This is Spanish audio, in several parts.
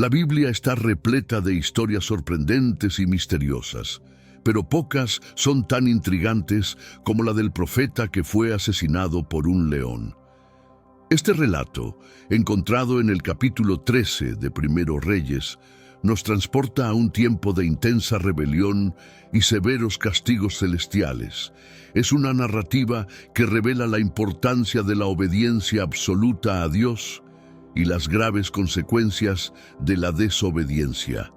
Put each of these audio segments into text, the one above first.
La Biblia está repleta de historias sorprendentes y misteriosas, pero pocas son tan intrigantes como la del profeta que fue asesinado por un león. Este relato, encontrado en el capítulo 13 de Primero Reyes, nos transporta a un tiempo de intensa rebelión y severos castigos celestiales. Es una narrativa que revela la importancia de la obediencia absoluta a Dios y las graves consecuencias de la desobediencia.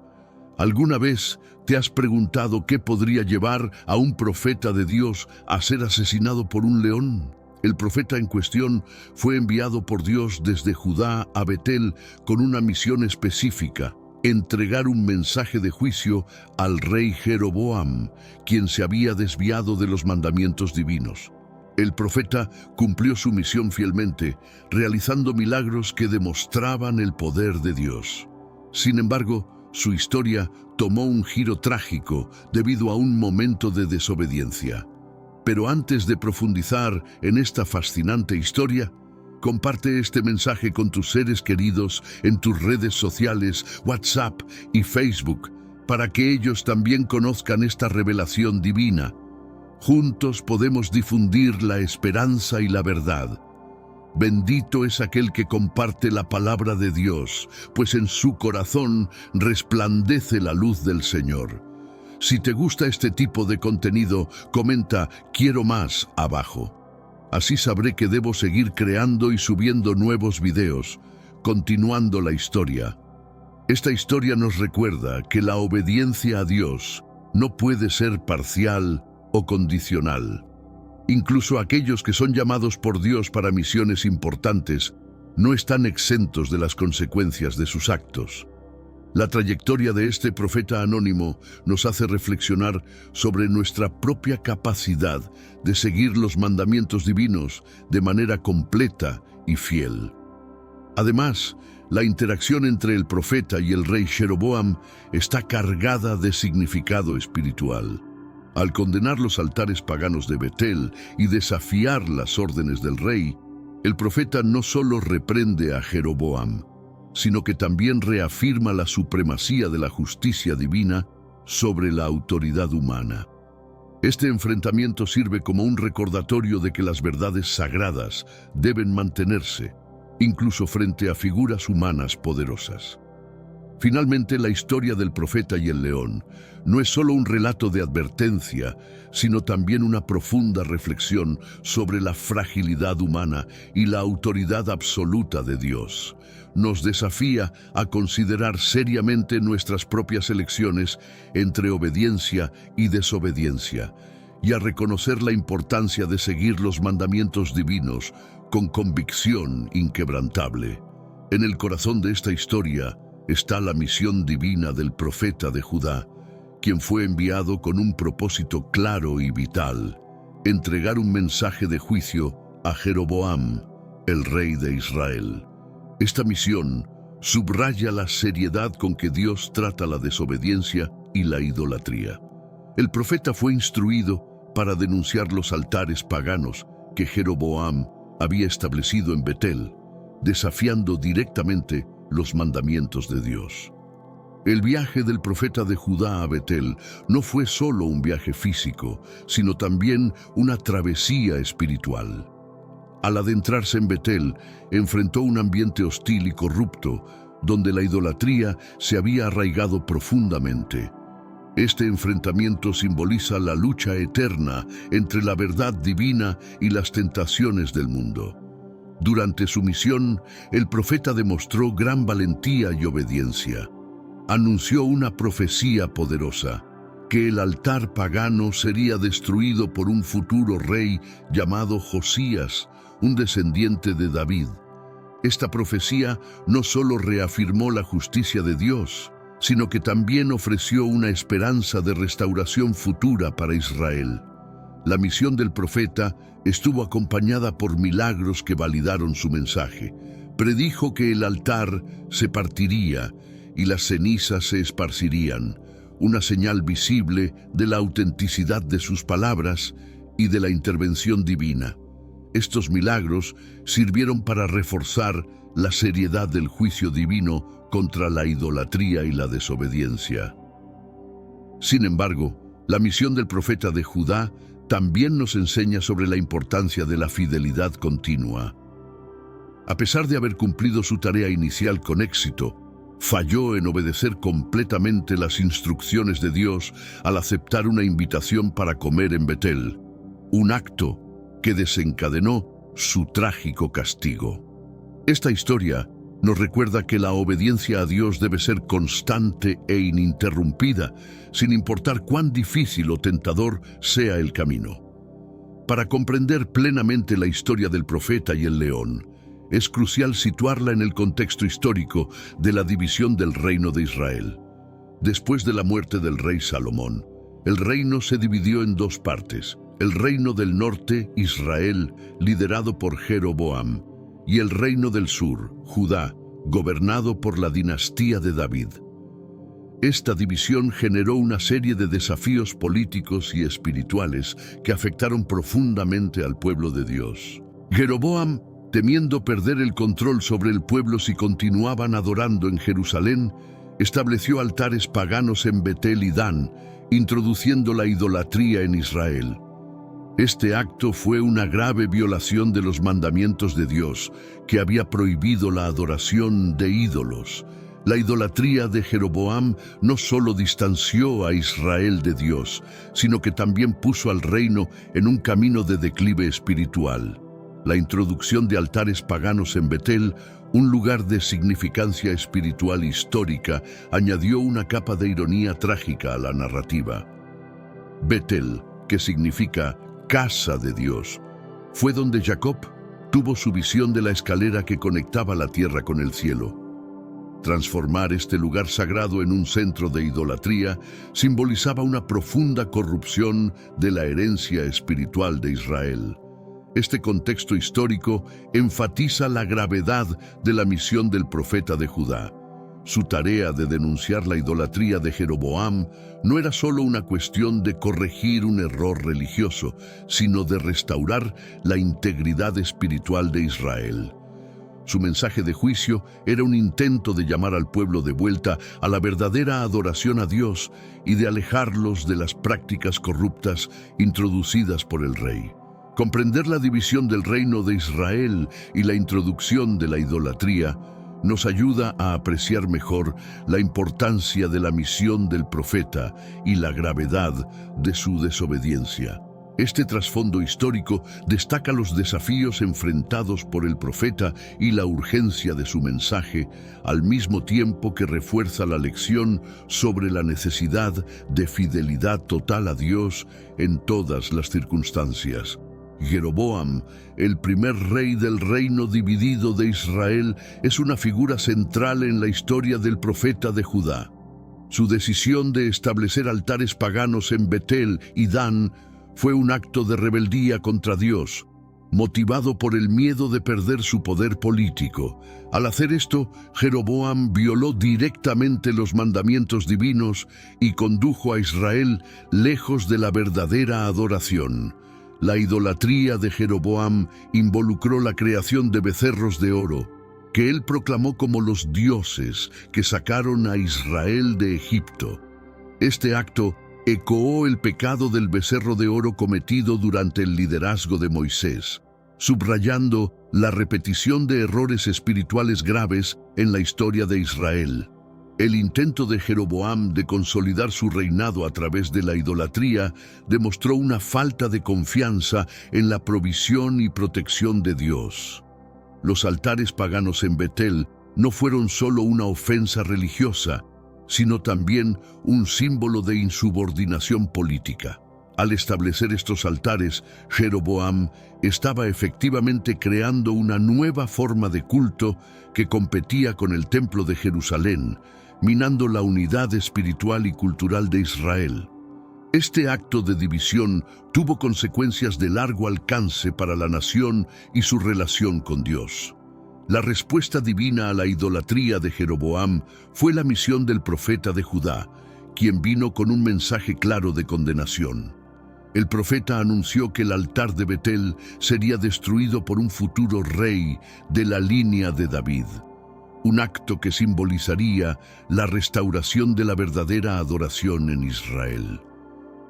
¿Alguna vez te has preguntado qué podría llevar a un profeta de Dios a ser asesinado por un león? El profeta en cuestión fue enviado por Dios desde Judá a Betel con una misión específica: entregar un mensaje de juicio al rey Jeroboam, quien se había desviado de los mandamientos divinos. El profeta cumplió su misión fielmente, realizando milagros que demostraban el poder de Dios. Sin embargo, su historia tomó un giro trágico debido a un momento de desobediencia. Pero antes de profundizar en esta fascinante historia, comparte este mensaje con tus seres queridos en tus redes sociales, WhatsApp y Facebook, para que ellos también conozcan esta revelación divina. Juntos podemos difundir la esperanza y la verdad. Bendito es aquel que comparte la palabra de Dios, pues en su corazón resplandece la luz del Señor. Si te gusta este tipo de contenido, comenta "Quiero más" abajo. Así sabré que debo seguir creando y subiendo nuevos videos, continuando la historia. Esta historia nos recuerda que la obediencia a Dios no puede ser parcial o condicional. Incluso aquellos que son llamados por Dios para misiones importantes no están exentos de las consecuencias de sus actos. La trayectoria de este profeta anónimo nos hace reflexionar sobre nuestra propia capacidad de seguir los mandamientos divinos de manera completa y fiel. Además, la interacción entre el profeta y el rey Jeroboam está cargada de significado espiritual. Al condenar los altares paganos de Betel y desafiar las órdenes del rey, el profeta no solo reprende a Jeroboam, sino que también reafirma la supremacía de la justicia divina sobre la autoridad humana. Este enfrentamiento sirve como un recordatorio de que las verdades sagradas deben mantenerse, incluso frente a figuras humanas poderosas. Finalmente, la historia del profeta y el león no es solo un relato de advertencia, sino también una profunda reflexión sobre la fragilidad humana y la autoridad absoluta de Dios. Nos desafía a considerar seriamente nuestras propias elecciones entre obediencia y desobediencia, y a reconocer la importancia de seguir los mandamientos divinos con convicción inquebrantable. En el corazón de esta historia está la misión divina del profeta de Judá, quien fue enviado con un propósito claro y vital: entregar un mensaje de juicio a Jeroboam, el rey de Israel. Esta misión subraya la seriedad con que Dios trata la desobediencia y la idolatría. El profeta fue instruido para denunciar los altares paganos que Jeroboam había establecido en Betel, desafiando directamente los mandamientos de Dios. El viaje del profeta de Judá a Betel no fue solo un viaje físico, sino también una travesía espiritual. Al adentrarse en Betel, enfrentó un ambiente hostil y corrupto, donde la idolatría se había arraigado profundamente. Este enfrentamiento simboliza la lucha eterna entre la verdad divina y las tentaciones del mundo. Durante su misión, el profeta demostró gran valentía y obediencia. Anunció una profecía poderosa: que el altar pagano sería destruido por un futuro rey llamado Josías, un descendiente de David. Esta profecía no solo reafirmó la justicia de Dios, sino que también ofreció una esperanza de restauración futura para Israel. La misión del profeta estuvo acompañada por milagros que validaron su mensaje. Predijo que el altar se partiría y las cenizas se esparcirían, una señal visible de la autenticidad de sus palabras y de la intervención divina. Estos milagros sirvieron para reforzar la seriedad del juicio divino contra la idolatría y la desobediencia. Sin embargo, la misión del profeta de Judá también nos enseña sobre la importancia de la fidelidad continua. A pesar de haber cumplido su tarea inicial con éxito, falló en obedecer completamente las instrucciones de Dios al aceptar una invitación para comer en Betel, un acto que desencadenó su trágico castigo. Esta historia nos recuerda que la obediencia a Dios debe ser constante e ininterrumpida, sin importar cuán difícil o tentador sea el camino. Para comprender plenamente la historia del profeta y el león, es crucial situarla en el contexto histórico de la división del reino de Israel. Después de la muerte del rey Salomón, el reino se dividió en dos partes: el reino del norte, Israel, liderado por Jeroboam, y el reino del sur, Judá, gobernado por la dinastía de David. Esta división generó una serie de desafíos políticos y espirituales que afectaron profundamente al pueblo de Dios. Jeroboam, temiendo perder el control sobre el pueblo si continuaban adorando en Jerusalén, estableció altares paganos en Betel y Dan, introduciendo la idolatría en Israel. Este acto fue una grave violación de los mandamientos de Dios, que había prohibido la adoración de ídolos. La idolatría de Jeroboam no solo distanció a Israel de Dios, sino que también puso al reino en un camino de declive espiritual. La introducción de altares paganos en Betel, un lugar de significancia espiritual histórica, añadió una capa de ironía trágica a la narrativa. Betel, que significa casa de Dios, fue donde Jacob tuvo su visión de la escalera que conectaba la tierra con el cielo. Transformar este lugar sagrado en un centro de idolatría simbolizaba una profunda corrupción de la herencia espiritual de Israel. Este contexto histórico enfatiza la gravedad de la misión del profeta de Judá. Su tarea de denunciar la idolatría de Jeroboam no era solo una cuestión de corregir un error religioso, sino de restaurar la integridad espiritual de Israel. Su mensaje de juicio era un intento de llamar al pueblo de vuelta a la verdadera adoración a Dios y de alejarlos de las prácticas corruptas introducidas por el rey. Comprender la división del reino de Israel y la introducción de la idolatría nos ayuda a apreciar mejor la importancia de la misión del profeta y la gravedad de su desobediencia. Este trasfondo histórico destaca los desafíos enfrentados por el profeta y la urgencia de su mensaje, al mismo tiempo que refuerza la lección sobre la necesidad de fidelidad total a Dios en todas las circunstancias. Jeroboam, el primer rey del reino dividido de Israel, es una figura central en la historia del profeta de Judá. Su decisión de establecer altares paganos en Betel y Dan fue un acto de rebeldía contra Dios, motivado por el miedo de perder su poder político. Al hacer esto, Jeroboam violó directamente los mandamientos divinos y condujo a Israel lejos de la verdadera adoración. La idolatría de Jeroboam involucró la creación de becerros de oro, que él proclamó como los dioses que sacaron a Israel de Egipto. Este acto ecoó el pecado del becerro de oro cometido durante el liderazgo de Moisés, subrayando la repetición de errores espirituales graves en la historia de Israel. El intento de Jeroboam de consolidar su reinado a través de la idolatría demostró una falta de confianza en la provisión y protección de Dios. Los altares paganos en Betel no fueron solo una ofensa religiosa, sino también un símbolo de insubordinación política. Al establecer estos altares, Jeroboam estaba efectivamente creando una nueva forma de culto que competía con el Templo de Jerusalén, minando la unidad espiritual y cultural de Israel. Este acto de división tuvo consecuencias de largo alcance para la nación y su relación con Dios. La respuesta divina a la idolatría de Jeroboam fue la misión del profeta de Judá, quien vino con un mensaje claro de condenación. El profeta anunció que el altar de Betel sería destruido por un futuro rey de la línea de David. un acto que simbolizaría la restauración de la verdadera adoración en Israel.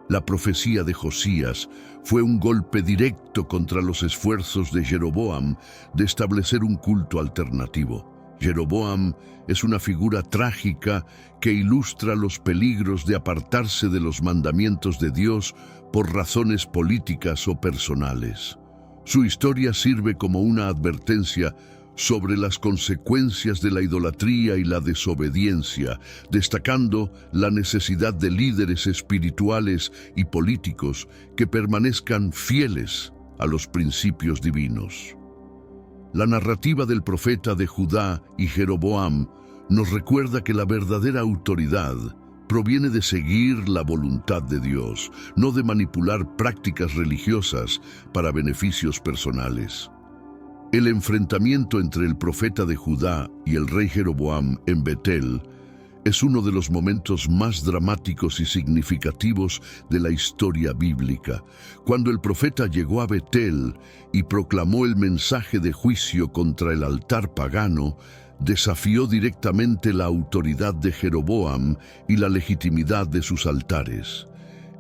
La profecía de Josías fue un golpe directo contra los esfuerzos de Jeroboam de establecer un culto alternativo. Jeroboam es una figura trágica que ilustra los peligros de apartarse de los mandamientos de Dios por razones políticas o personales. Su historia sirve como una advertencia sobre las consecuencias de la idolatría y la desobediencia, destacando la necesidad de líderes espirituales y políticos que permanezcan fieles a los principios divinos. La narrativa del profeta de Judá y Jeroboam nos recuerda que la verdadera autoridad proviene de seguir la voluntad de Dios, no de manipular prácticas religiosas para beneficios personales. El enfrentamiento entre el profeta de Judá y el rey Jeroboam en Betel es uno de los momentos más dramáticos y significativos de la historia bíblica. Cuando el profeta llegó a Betel y proclamó el mensaje de juicio contra el altar pagano, desafió directamente la autoridad de Jeroboam y la legitimidad de sus altares.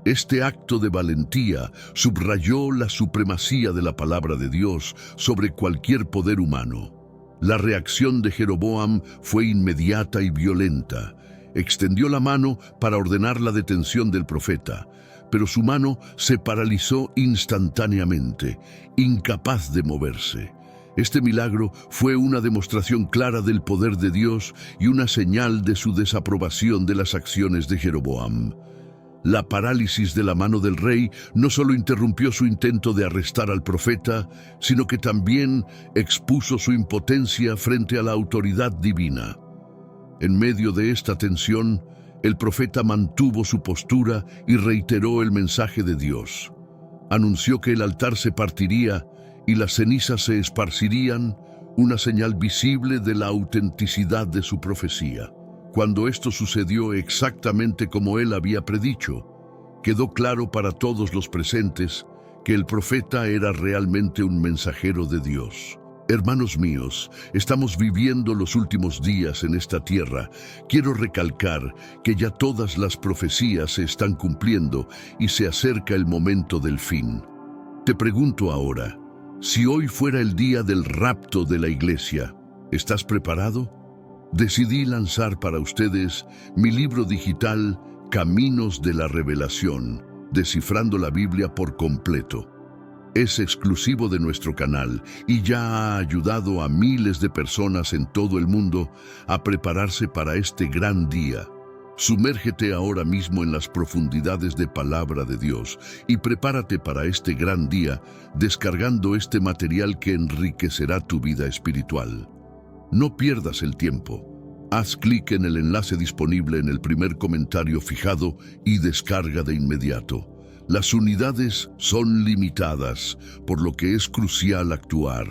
Este acto de valentía subrayó la supremacía de la palabra de Dios sobre cualquier poder humano. La reacción de Jeroboam fue inmediata y violenta. Extendió la mano para ordenar la detención del profeta, pero su mano se paralizó instantáneamente, incapaz de moverse. Este milagro fue una demostración clara del poder de Dios y una señal de su desaprobación de las acciones de Jeroboam. La parálisis de la mano del rey no solo interrumpió su intento de arrestar al profeta, sino que también expuso su impotencia frente a la autoridad divina. En medio de esta tensión, el profeta mantuvo su postura y reiteró el mensaje de Dios. Anunció que el altar se partiría y las cenizas se esparcirían, una señal visible de la autenticidad de su profecía. Cuando esto sucedió exactamente como él había predicho, quedó claro para todos los presentes que el profeta era realmente un mensajero de Dios. Hermanos míos, estamos viviendo los últimos días en esta tierra. Quiero recalcar que ya todas las profecías se están cumpliendo y se acerca el momento del fin. Te pregunto ahora, si hoy fuera el día del rapto de la iglesia, ¿estás preparado? Decidí lanzar para ustedes mi libro digital Caminos de la Revelación, descifrando la Biblia por completo. Es exclusivo de nuestro canal y ya ha ayudado a miles de personas en todo el mundo a prepararse para este gran día. Sumérgete ahora mismo en las profundidades de Palabra de Dios y prepárate para este gran día descargando este material que enriquecerá tu vida espiritual. No pierdas el tiempo. Haz clic en el enlace disponible en el primer comentario fijado y descarga de inmediato. Las unidades son limitadas, por lo que es crucial actuar.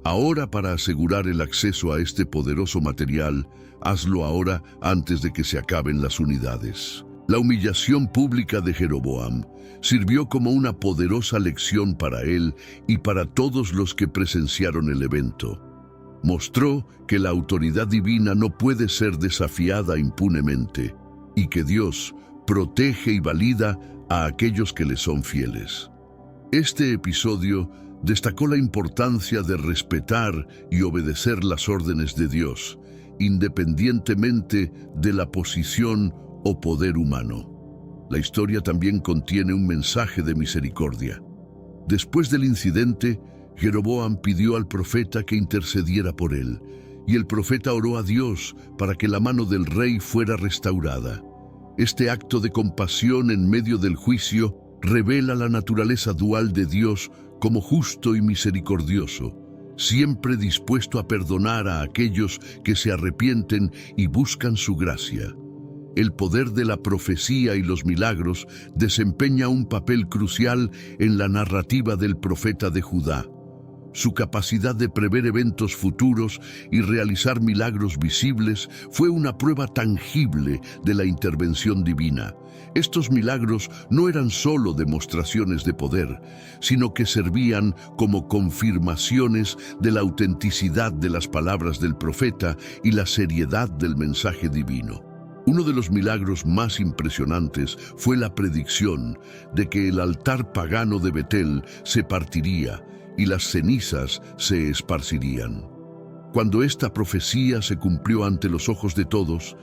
Ahora, para asegurar el acceso a este poderoso material, hazlo ahora antes de que se acaben las unidades. La humillación pública de Jeroboam sirvió como una poderosa lección para él y para todos los que presenciaron el evento. Mostró que la autoridad divina no puede ser desafiada impunemente y que Dios protege y valida a aquellos que le son fieles. Este episodio destacó la importancia de respetar y obedecer las órdenes de Dios, independientemente de la posición o poder humano. La historia también contiene un mensaje de misericordia. Después del incidente, Jeroboam pidió al profeta que intercediera por él, y el profeta oró a Dios para que la mano del rey fuera restaurada. Este acto de compasión en medio del juicio revela la naturaleza dual de Dios como justo y misericordioso, siempre dispuesto a perdonar a aquellos que se arrepienten y buscan su gracia. El poder de la profecía y los milagros desempeña un papel crucial en la narrativa del profeta de Judá. Su capacidad de prever eventos futuros y realizar milagros visibles fue una prueba tangible de la intervención divina. Estos milagros no eran solo demostraciones de poder, sino que servían como confirmaciones de la autenticidad de las palabras del profeta y la seriedad del mensaje divino. Uno de los milagros más impresionantes fue la predicción de que el altar pagano de Betel se partiría y las cenizas se esparcirían. Cuando esta profecía se cumplió ante los ojos de todos,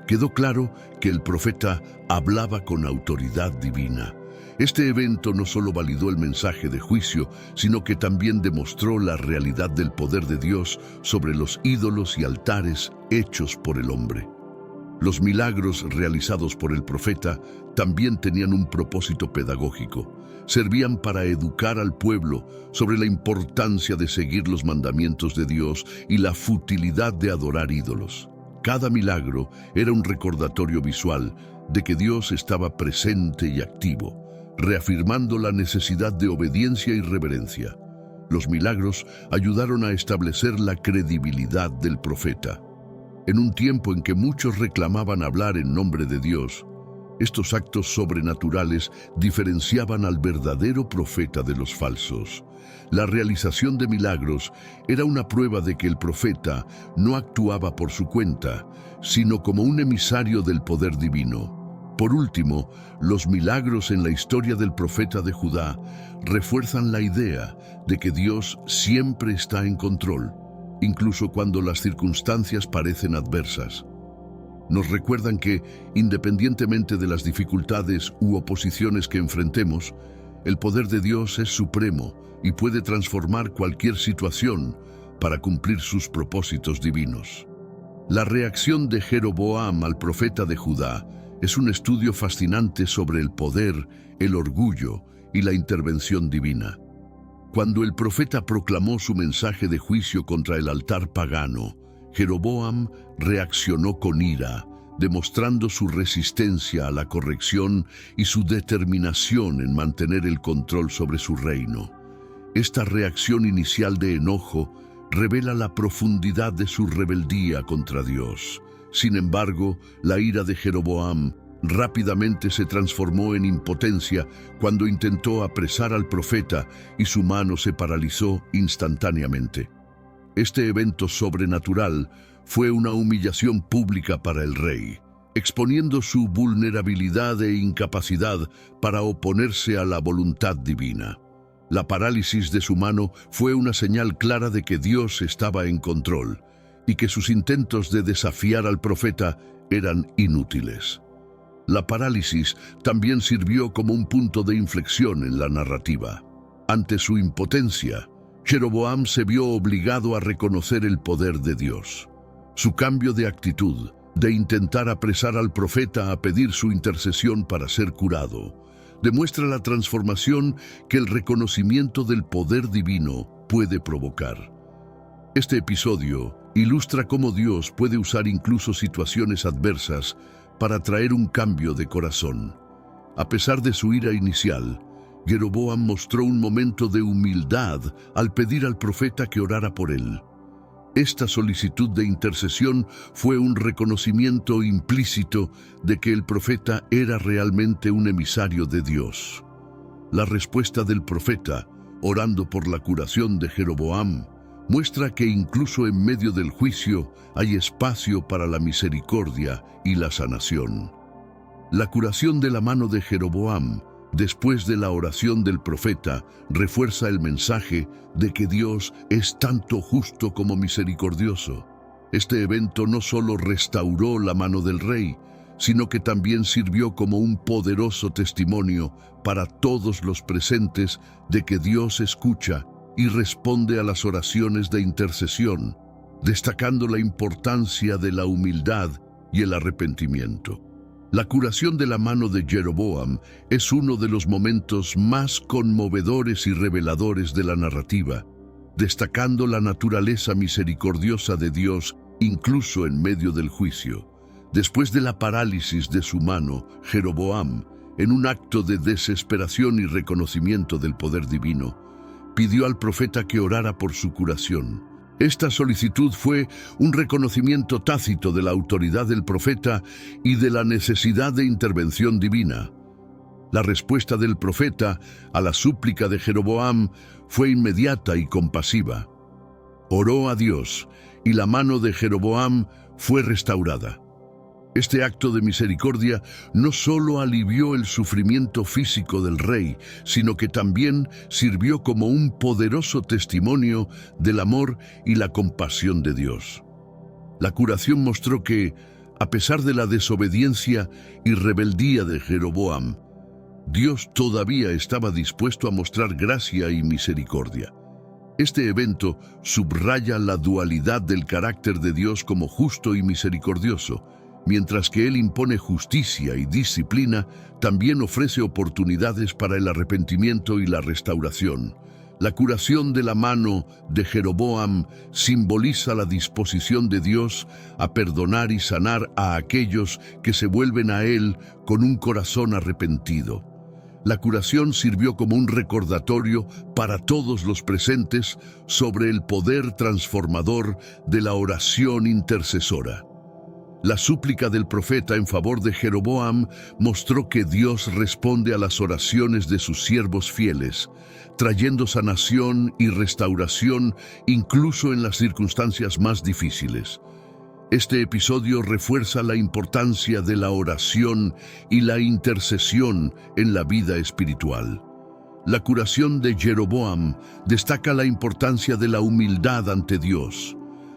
quedó claro que el profeta hablaba con autoridad divina. Este evento no solo validó el mensaje de juicio, sino que también demostró la realidad del poder de Dios sobre los ídolos y altares hechos por el hombre. Los milagros realizados por el profeta también tenían un propósito pedagógico. Servían para educar al pueblo sobre la importancia de seguir los mandamientos de Dios y la futilidad de adorar ídolos. Cada milagro era un recordatorio visual de que Dios estaba presente y activo, reafirmando la necesidad de obediencia y reverencia. Los milagros ayudaron a establecer la credibilidad del profeta. En un tiempo en que muchos reclamaban hablar en nombre de Dios, estos actos sobrenaturales diferenciaban al verdadero profeta de los falsos. La realización de milagros era una prueba de que el profeta no actuaba por su cuenta, sino como un emisario del poder divino. Por último, los milagros en la historia del profeta de Judá refuerzan la idea de que Dios siempre está en control, incluso cuando las circunstancias parecen adversas. Nos recuerdan que, independientemente de las dificultades u oposiciones que enfrentemos, el poder de Dios es supremo y puede transformar cualquier situación para cumplir sus propósitos divinos. La reacción de Jeroboam al profeta de Judá es un estudio fascinante sobre el poder, el orgullo y la intervención divina. Cuando el profeta proclamó su mensaje de juicio contra el altar pagano, Jeroboam reaccionó con ira, demostrando su resistencia a la corrección y su determinación en mantener el control sobre su reino. Esta reacción inicial de enojo revela la profundidad de su rebeldía contra Dios. Sin embargo, la ira de Jeroboam rápidamente se transformó en impotencia cuando intentó apresar al profeta y su mano se paralizó instantáneamente. Este evento sobrenatural fue una humillación pública para el rey, exponiendo su vulnerabilidad e incapacidad para oponerse a la voluntad divina. La parálisis de su mano fue una señal clara de que Dios estaba en control y que sus intentos de desafiar al profeta eran inútiles. La parálisis también sirvió como un punto de inflexión en la narrativa. Ante su impotencia, Jeroboam se vio obligado a reconocer el poder de Dios. Su cambio de actitud, de intentar apresar al profeta a pedir su intercesión para ser curado, demuestra la transformación que el reconocimiento del poder divino puede provocar. Este episodio ilustra cómo Dios puede usar incluso situaciones adversas para traer un cambio de corazón. A pesar de su ira inicial, Jeroboam mostró un momento de humildad al pedir al profeta que orara por él. Esta solicitud de intercesión fue un reconocimiento implícito de que el profeta era realmente un emisario de Dios. La respuesta del profeta, orando por la curación de Jeroboam, muestra que incluso en medio del juicio hay espacio para la misericordia y la sanación. La curación de la mano de Jeroboam, después de la oración del profeta, refuerza el mensaje de que Dios es tanto justo como misericordioso. Este evento no solo restauró la mano del rey, sino que también sirvió como un poderoso testimonio para todos los presentes de que Dios escucha y responde a las oraciones de intercesión, destacando la importancia de la humildad y el arrepentimiento. La curación de la mano de Jeroboam es uno de los momentos más conmovedores y reveladores de la narrativa, destacando la naturaleza misericordiosa de Dios incluso en medio del juicio. Después de la parálisis de su mano, Jeroboam, en un acto de desesperación y reconocimiento del poder divino, pidió al profeta que orara por su curación. Esta solicitud fue un reconocimiento tácito de la autoridad del profeta y de la necesidad de intervención divina. La respuesta del profeta a la súplica de Jeroboam fue inmediata y compasiva. Oró a Dios y la mano de Jeroboam fue restaurada. Este acto de misericordia no solo alivió el sufrimiento físico del rey, sino que también sirvió como un poderoso testimonio del amor y la compasión de Dios. La curación mostró que, a pesar de la desobediencia y rebeldía de Jeroboam, Dios todavía estaba dispuesto a mostrar gracia y misericordia. Este evento subraya la dualidad del carácter de Dios como justo y misericordioso. Mientras que Él impone justicia y disciplina, también ofrece oportunidades para el arrepentimiento y la restauración. La curación de la mano de Jeroboam simboliza la disposición de Dios a perdonar y sanar a aquellos que se vuelven a Él con un corazón arrepentido. La curación sirvió como un recordatorio para todos los presentes sobre el poder transformador de la oración intercesora. La súplica del profeta en favor de Jeroboam mostró que Dios responde a las oraciones de sus siervos fieles, trayendo sanación y restauración incluso en las circunstancias más difíciles. Este episodio refuerza la importancia de la oración y la intercesión en la vida espiritual. La curación de Jeroboam destaca la importancia de la humildad ante Dios.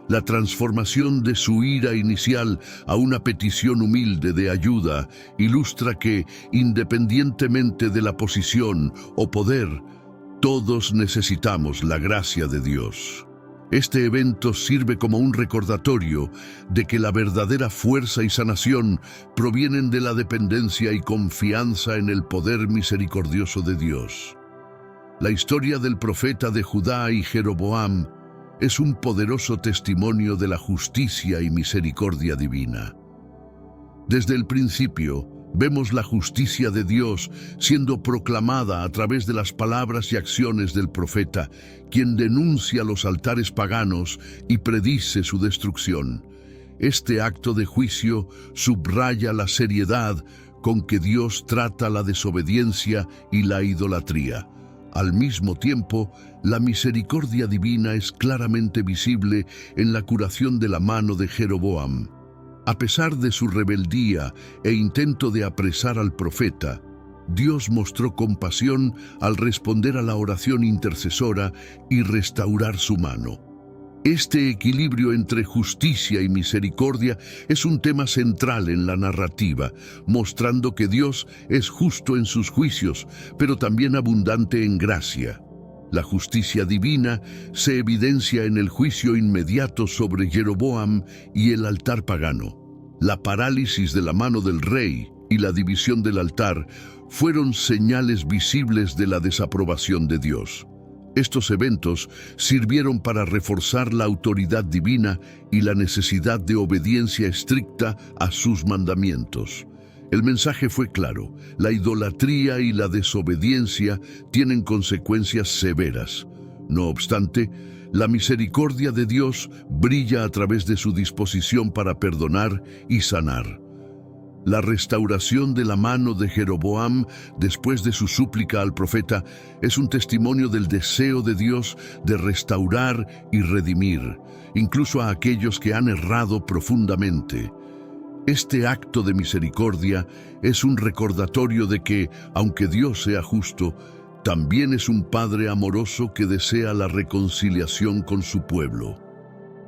La transformación de su ira inicial a una petición humilde de ayuda ilustra que, independientemente de la posición o poder, todos necesitamos la gracia de Dios. Este evento sirve como un recordatorio de que la verdadera fuerza y sanación provienen de la dependencia y confianza en el poder misericordioso de Dios. La historia del profeta de Judá y Jeroboam es un poderoso testimonio de la justicia y misericordia divina. Desde el principio, vemos la justicia de Dios siendo proclamada a través de las palabras y acciones del profeta, quien denuncia los altares paganos y predice su destrucción. Este acto de juicio subraya la seriedad con que Dios trata la desobediencia y la idolatría. Al mismo tiempo, la misericordia divina es claramente visible en la curación de la mano de Jeroboam. A pesar de su rebeldía e intento de apresar al profeta, Dios mostró compasión al responder a la oración intercesora y restaurar su mano. Este equilibrio entre justicia y misericordia es un tema central en la narrativa, mostrando que Dios es justo en sus juicios, pero también abundante en gracia. La justicia divina se evidencia en el juicio inmediato sobre Jeroboam y el altar pagano. La parálisis de la mano del rey y la división del altar fueron señales visibles de la desaprobación de Dios. Estos eventos sirvieron para reforzar la autoridad divina y la necesidad de obediencia estricta a sus mandamientos. El mensaje fue claro: la idolatría y la desobediencia tienen consecuencias severas. No obstante, la misericordia de Dios brilla a través de su disposición para perdonar y sanar. La restauración de la mano de Jeroboam después de su súplica al profeta es un testimonio del deseo de Dios de restaurar y redimir, incluso a aquellos que han errado profundamente. Este acto de misericordia es un recordatorio de que, aunque Dios sea justo, también es un Padre amoroso que desea la reconciliación con su pueblo.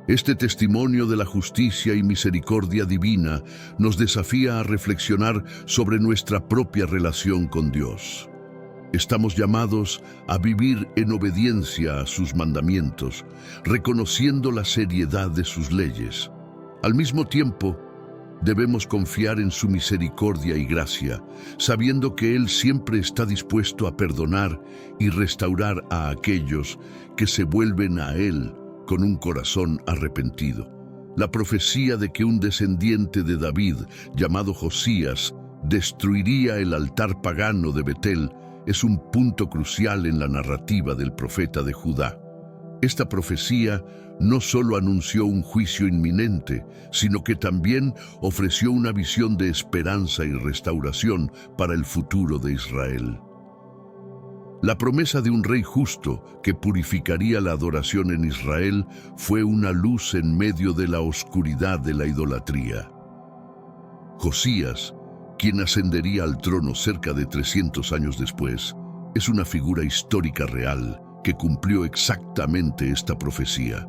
Este testimonio de la justicia y misericordia divina nos desafía a reflexionar sobre nuestra propia relación con Dios. Estamos llamados a vivir en obediencia a sus mandamientos, reconociendo la seriedad de sus leyes. Al mismo tiempo, debemos confiar en su misericordia y gracia, sabiendo que Él siempre está dispuesto a perdonar y restaurar a aquellos que se vuelven a Él con un corazón arrepentido. La profecía de que un descendiente de David, llamado Josías, destruiría el altar pagano de Betel, es un punto crucial en la narrativa del profeta de Judá. Esta profecía no solo anunció un juicio inminente, sino que también ofreció una visión de esperanza y restauración para el futuro de Israel. La promesa de un rey justo que purificaría la adoración en Israel fue una luz en medio de la oscuridad de la idolatría. Josías, quien ascendería al trono cerca de 300 años después, es una figura histórica real que cumplió exactamente esta profecía.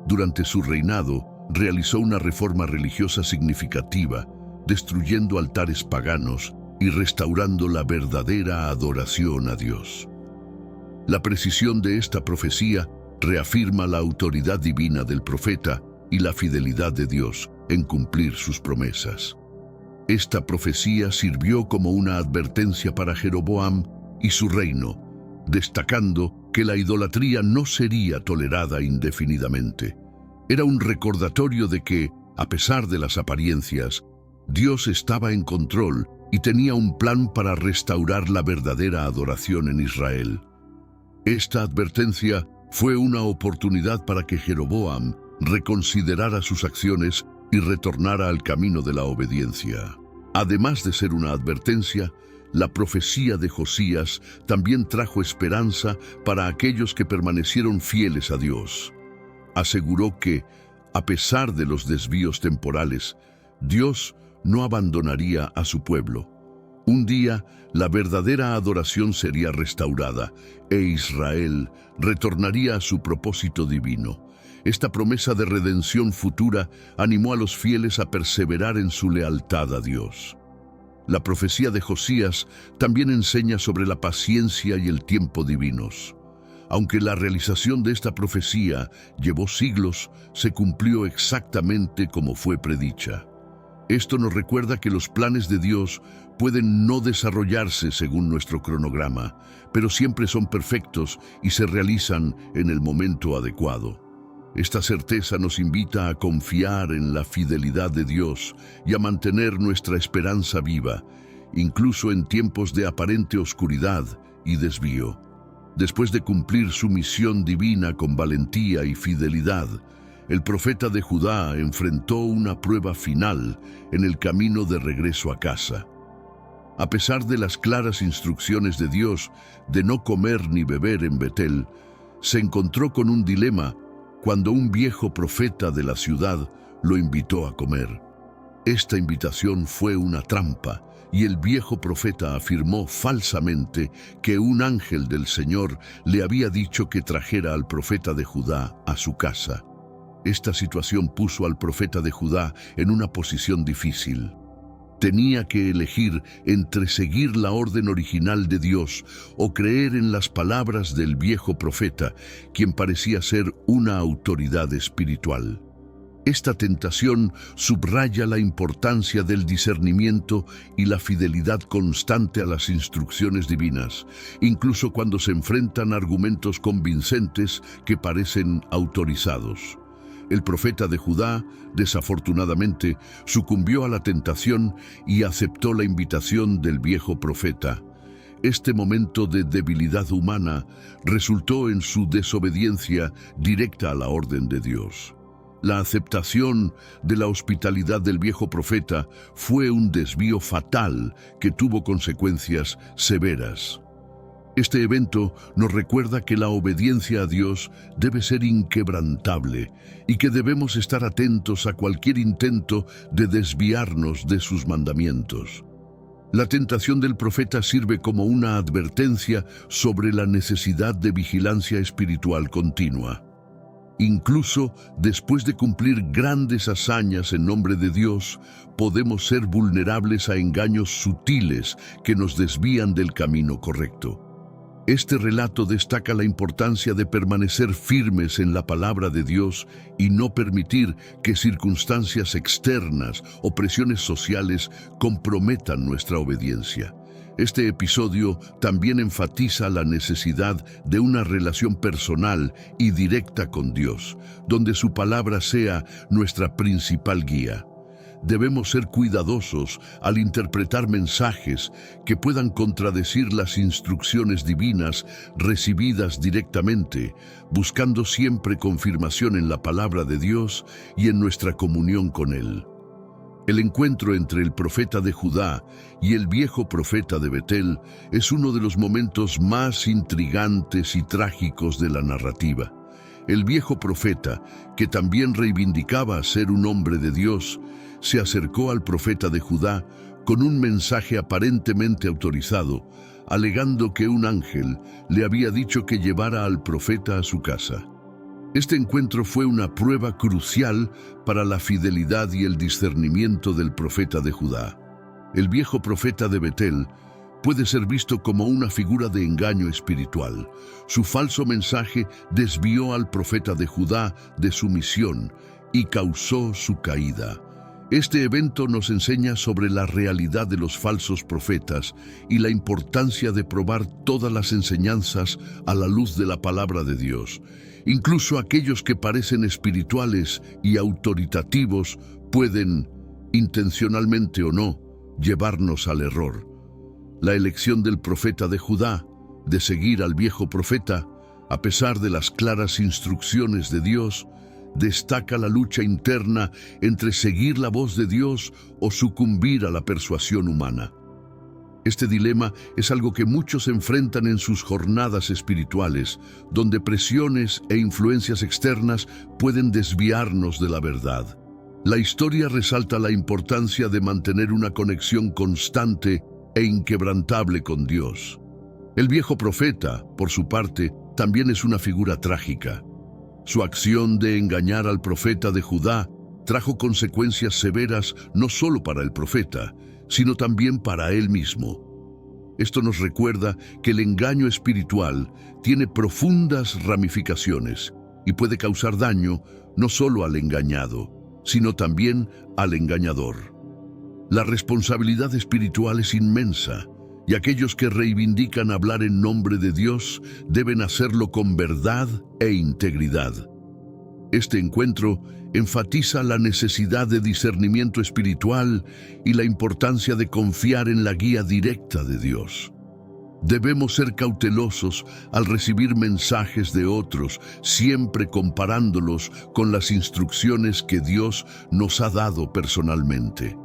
Durante su reinado, realizó una reforma religiosa significativa, destruyendo altares paganos y restaurando la verdadera adoración a Dios. La precisión de esta profecía reafirma la autoridad divina del profeta y la fidelidad de Dios en cumplir sus promesas. Esta profecía sirvió como una advertencia para Jeroboam y su reino, destacando que la idolatría no sería tolerada indefinidamente. Era un recordatorio de que, a pesar de las apariencias, Dios estaba en control y tenía un plan para restaurar la verdadera adoración en Israel. Esta advertencia fue una oportunidad para que Jeroboam reconsiderara sus acciones y retornara al camino de la obediencia. Además de ser una advertencia, la profecía de Josías también trajo esperanza para aquellos que permanecieron fieles a Dios. Aseguró que, a pesar de los desvíos temporales, Dios no abandonaría a su pueblo. Un día, la verdadera adoración sería restaurada e Israel retornaría a su propósito divino. Esta promesa de redención futura animó a los fieles a perseverar en su lealtad a Dios. La profecía de Josías también enseña sobre la paciencia y el tiempo divinos. Aunque la realización de esta profecía llevó siglos, se cumplió exactamente como fue predicha. Esto nos recuerda que los planes de Dios pueden no desarrollarse según nuestro cronograma, pero siempre son perfectos y se realizan en el momento adecuado. Esta certeza nos invita a confiar en la fidelidad de Dios y a mantener nuestra esperanza viva, incluso en tiempos de aparente oscuridad y desvío. Después de cumplir su misión divina con valentía y fidelidad, el profeta de Judá enfrentó una prueba final en el camino de regreso a casa. A pesar de las claras instrucciones de Dios de no comer ni beber en Betel, se encontró con un dilema cuando un viejo profeta de la ciudad lo invitó a comer. Esta invitación fue una trampa, y el viejo profeta afirmó falsamente que un ángel del Señor le había dicho que trajera al profeta de Judá a su casa. Esta situación puso al profeta de Judá en una posición difícil. Tenía que elegir entre seguir la orden original de Dios o creer en las palabras del viejo profeta, quien parecía ser una autoridad espiritual. Esta tentación subraya la importancia del discernimiento y la fidelidad constante a las instrucciones divinas, incluso cuando se enfrentan argumentos convincentes que parecen autorizados. El profeta de Judá, desafortunadamente, sucumbió a la tentación y aceptó la invitación del viejo profeta. Este momento de debilidad humana resultó en su desobediencia directa a la orden de Dios. La aceptación de la hospitalidad del viejo profeta fue un desvío fatal que tuvo consecuencias severas. Este evento nos recuerda que la obediencia a Dios debe ser inquebrantable y que debemos estar atentos a cualquier intento de desviarnos de sus mandamientos. La tentación del profeta sirve como una advertencia sobre la necesidad de vigilancia espiritual continua. Incluso después de cumplir grandes hazañas en nombre de Dios, podemos ser vulnerables a engaños sutiles que nos desvían del camino correcto. Este relato destaca la importancia de permanecer firmes en la palabra de Dios y no permitir que circunstancias externas o presiones sociales comprometan nuestra obediencia. Este episodio también enfatiza la necesidad de una relación personal y directa con Dios, donde su palabra sea nuestra principal guía. debemos ser cuidadosos al interpretar mensajes que puedan contradecir las instrucciones divinas recibidas directamente, buscando siempre confirmación en la palabra de Dios y en nuestra comunión con Él. El encuentro entre el profeta de Judá y el viejo profeta de Betel es uno de los momentos más intrigantes y trágicos de la narrativa. El viejo profeta, que también reivindicaba ser un hombre de Dios, se acercó al profeta de Judá con un mensaje aparentemente autorizado, alegando que un ángel le había dicho que llevara al profeta a su casa. Este encuentro fue una prueba crucial para la fidelidad y el discernimiento del profeta de Judá. El viejo profeta de Betel puede ser visto como una figura de engaño espiritual. Su falso mensaje desvió al profeta de Judá de su misión y causó su caída. Este evento nos enseña sobre la realidad de los falsos profetas y la importancia de probar todas las enseñanzas a la luz de la palabra de Dios. Incluso aquellos que parecen espirituales y autoritativos pueden, intencionalmente o no, llevarnos al error. La elección del profeta de Judá, de seguir al viejo profeta, a pesar de las claras instrucciones de Dios, destaca la lucha interna entre seguir la voz de Dios o sucumbir a la persuasión humana. Este dilema es algo que muchos enfrentan en sus jornadas espirituales, donde presiones e influencias externas pueden desviarnos de la verdad. La historia resalta la importancia de mantener una conexión constante e inquebrantable con Dios. El viejo profeta, por su parte, también es una figura trágica. Su acción de engañar al profeta de Judá trajo consecuencias severas no solo para el profeta, sino también para él mismo. Esto nos recuerda que el engaño espiritual tiene profundas ramificaciones y puede causar daño no solo al engañado, sino también al engañador. La responsabilidad espiritual es inmensa, y aquellos que reivindican hablar en nombre de Dios deben hacerlo con verdad e integridad. Este encuentro enfatiza la necesidad de discernimiento espiritual y la importancia de confiar en la guía directa de Dios. Debemos ser cautelosos al recibir mensajes de otros, siempre comparándolos con las instrucciones que Dios nos ha dado personalmente.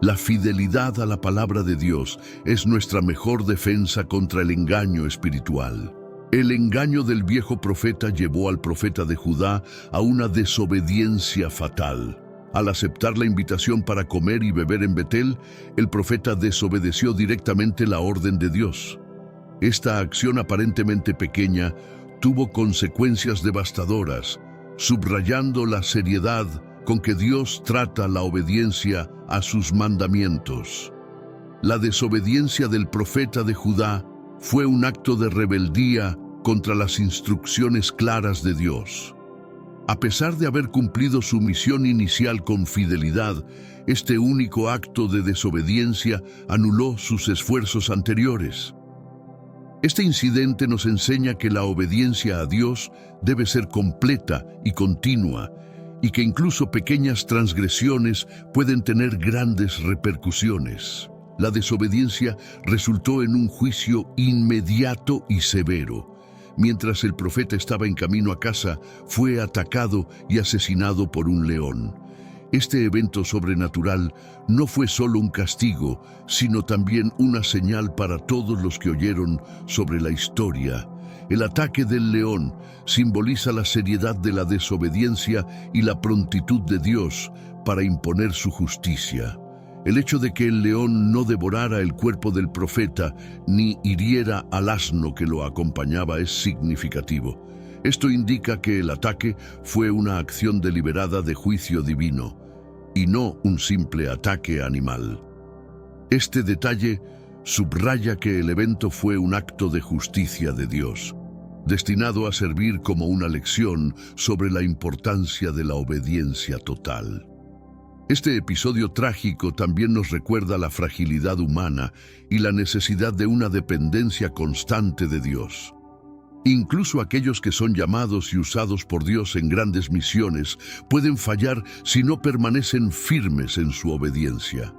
La fidelidad a la palabra de Dios es nuestra mejor defensa contra el engaño espiritual. El engaño del viejo profeta llevó al profeta de Judá a una desobediencia fatal. Al aceptar la invitación para comer y beber en Betel, el profeta desobedeció directamente la orden de Dios. Esta acción aparentemente pequeña tuvo consecuencias devastadoras, subrayando la seriedad con que Dios trata la obediencia a sus mandamientos. La desobediencia del profeta de Judá fue un acto de rebeldía contra las instrucciones claras de Dios. A pesar de haber cumplido su misión inicial con fidelidad, este único acto de desobediencia anuló sus esfuerzos anteriores. Este incidente nos enseña que la obediencia a Dios debe ser completa y continua, y que incluso pequeñas transgresiones pueden tener grandes repercusiones. La desobediencia resultó en un juicio inmediato y severo. Mientras el profeta estaba en camino a casa, fue atacado y asesinado por un león. Este evento sobrenatural no fue solo un castigo, sino también una señal para todos los que oyeron sobre la historia. El ataque del león simboliza la seriedad de la desobediencia y la prontitud de Dios para imponer su justicia. El hecho de que el león no devorara el cuerpo del profeta ni hiriera al asno que lo acompañaba es significativo. Esto indica que el ataque fue una acción deliberada de juicio divino y no un simple ataque animal. Este detalle subraya que el evento fue un acto de justicia de Dios, destinado a servir como una lección sobre la importancia de la obediencia total. Este episodio trágico también nos recuerda la fragilidad humana y la necesidad de una dependencia constante de Dios. Incluso aquellos que son llamados y usados por Dios en grandes misiones pueden fallar si no permanecen firmes en su obediencia.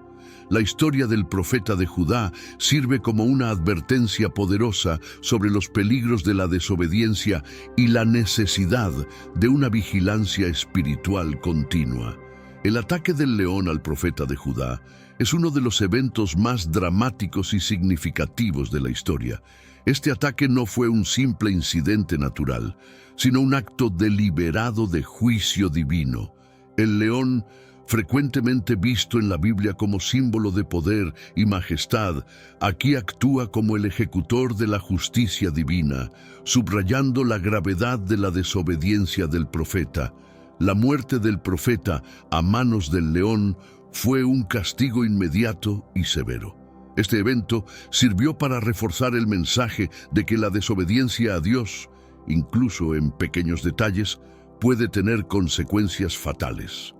La historia del profeta de Judá sirve como una advertencia poderosa sobre los peligros de la desobediencia y la necesidad de una vigilancia espiritual continua. El ataque del león al profeta de Judá es uno de los eventos más dramáticos y significativos de la historia. Este ataque no fue un simple incidente natural, sino un acto deliberado de juicio divino. El león, frecuentemente visto en la Biblia como símbolo de poder y majestad, aquí actúa como el ejecutor de la justicia divina, subrayando la gravedad de la desobediencia del profeta. La muerte del profeta a manos del león fue un castigo inmediato y severo. Este evento sirvió para reforzar el mensaje de que la desobediencia a Dios, incluso en pequeños detalles, puede tener consecuencias fatales.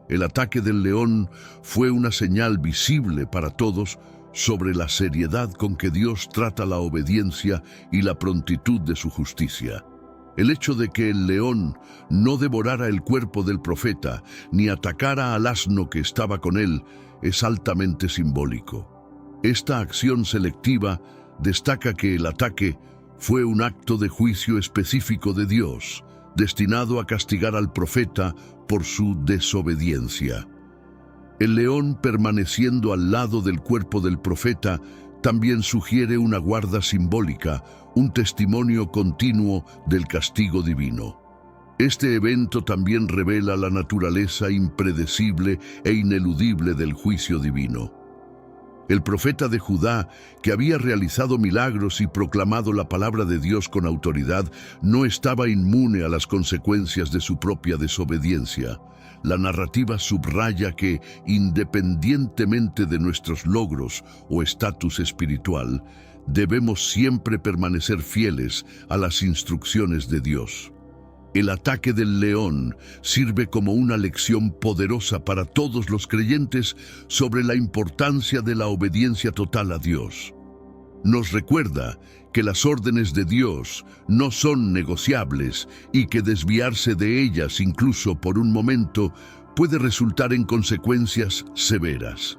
El ataque del león fue una señal visible para todos sobre la seriedad con que Dios trata la obediencia y la prontitud de su justicia. El hecho de que el león no devorara el cuerpo del profeta ni atacara al asno que estaba con él es altamente simbólico. Esta acción selectiva destaca que el ataque fue un acto de juicio específico de Dios, destinado a castigar al profeta por su desobediencia. El león permaneciendo al lado del cuerpo del profeta también sugiere una guarda simbólica, un testimonio continuo del castigo divino. Este evento también revela la naturaleza impredecible e ineludible del juicio divino. El profeta de Judá, que había realizado milagros y proclamado la palabra de Dios con autoridad, no estaba inmune a las consecuencias de su propia desobediencia. La narrativa subraya que, independientemente de nuestros logros o estatus espiritual, debemos siempre permanecer fieles a las instrucciones de Dios. El ataque del león sirve como una lección poderosa para todos los creyentes sobre la importancia de la obediencia total a Dios. Nos recuerda que las órdenes de Dios no son negociables y que desviarse de ellas, incluso por un momento, puede resultar en consecuencias severas.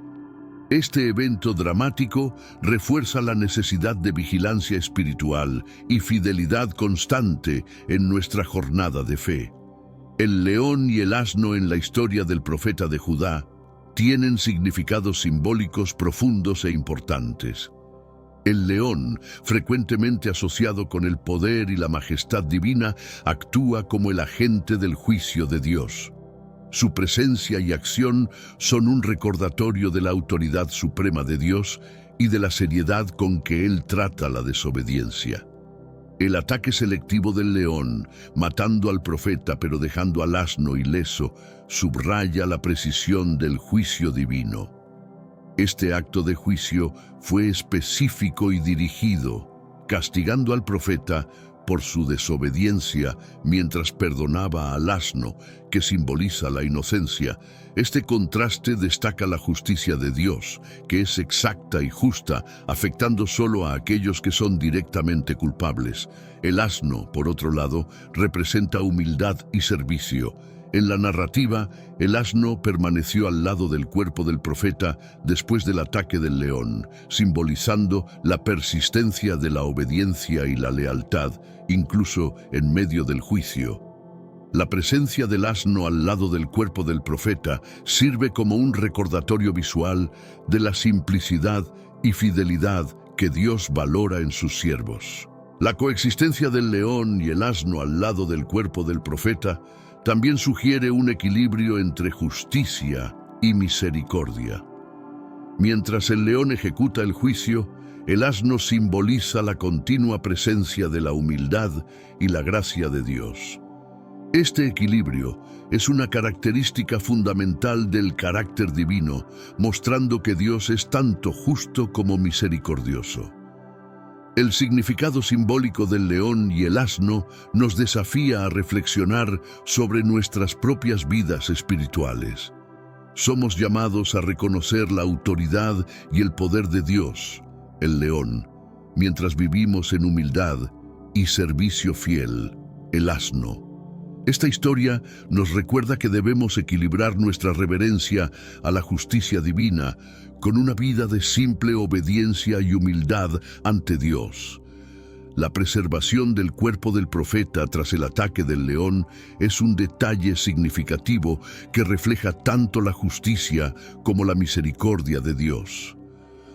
Este evento dramático refuerza la necesidad de vigilancia espiritual y fidelidad constante en nuestra jornada de fe. El león y el asno en la historia del profeta de Judá tienen significados simbólicos profundos e importantes. El león, frecuentemente asociado con el poder y la majestad divina, actúa como el agente del juicio de Dios. Su presencia y acción son un recordatorio de la autoridad suprema de Dios y de la seriedad con que Él trata la desobediencia. El ataque selectivo del león, matando al profeta pero dejando al asno ileso, subraya la precisión del juicio divino. Este acto de juicio fue específico y dirigido, castigando al profeta por su desobediencia mientras perdonaba al asno, que simboliza la inocencia. Este contraste destaca la justicia de Dios, que es exacta y justa, afectando solo a aquellos que son directamente culpables. El asno, por otro lado, representa humildad y servicio. En la narrativa, el asno permaneció al lado del cuerpo del profeta después del ataque del león, simbolizando la persistencia de la obediencia y la lealtad, incluso en medio del juicio. La presencia del asno al lado del cuerpo del profeta sirve como un recordatorio visual de la simplicidad y fidelidad que Dios valora en sus siervos. La coexistencia del león y el asno al lado del cuerpo del profeta también sugiere un equilibrio entre justicia y misericordia. Mientras el león ejecuta el juicio, el asno simboliza la continua presencia de la humildad y la gracia de Dios. Este equilibrio es una característica fundamental del carácter divino, mostrando que Dios es tanto justo como misericordioso. El significado simbólico del león y el asno nos desafía a reflexionar sobre nuestras propias vidas espirituales. Somos llamados a reconocer la autoridad y el poder de Dios, el león, mientras vivimos en humildad y servicio fiel, el asno. Esta historia nos recuerda que debemos equilibrar nuestra reverencia a la justicia divina con una vida de simple obediencia y humildad ante Dios. La preservación del cuerpo del profeta tras el ataque del león es un detalle significativo que refleja tanto la justicia como la misericordia de Dios.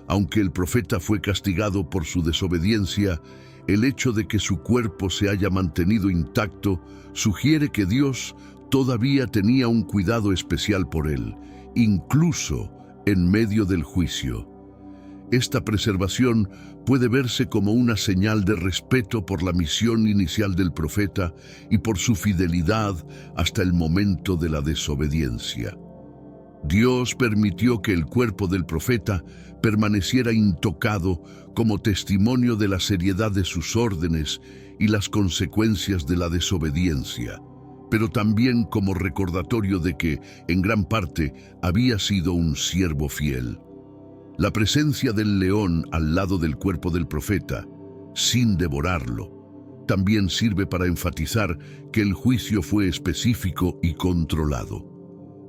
Aunque el profeta fue castigado por su desobediencia, el hecho de que su cuerpo se haya mantenido intacto sugiere que Dios todavía tenía un cuidado especial por él, incluso en medio del juicio. Esta preservación puede verse como una señal de respeto por la misión inicial del profeta y por su fidelidad hasta el momento de la desobediencia. Dios permitió que el cuerpo del profeta permaneciera intocado como testimonio de la seriedad de sus órdenes y las consecuencias de la desobediencia, pero también como recordatorio de que, en gran parte, había sido un siervo fiel. La presencia del león al lado del cuerpo del profeta, sin devorarlo, también sirve para enfatizar que el juicio fue específico y controlado.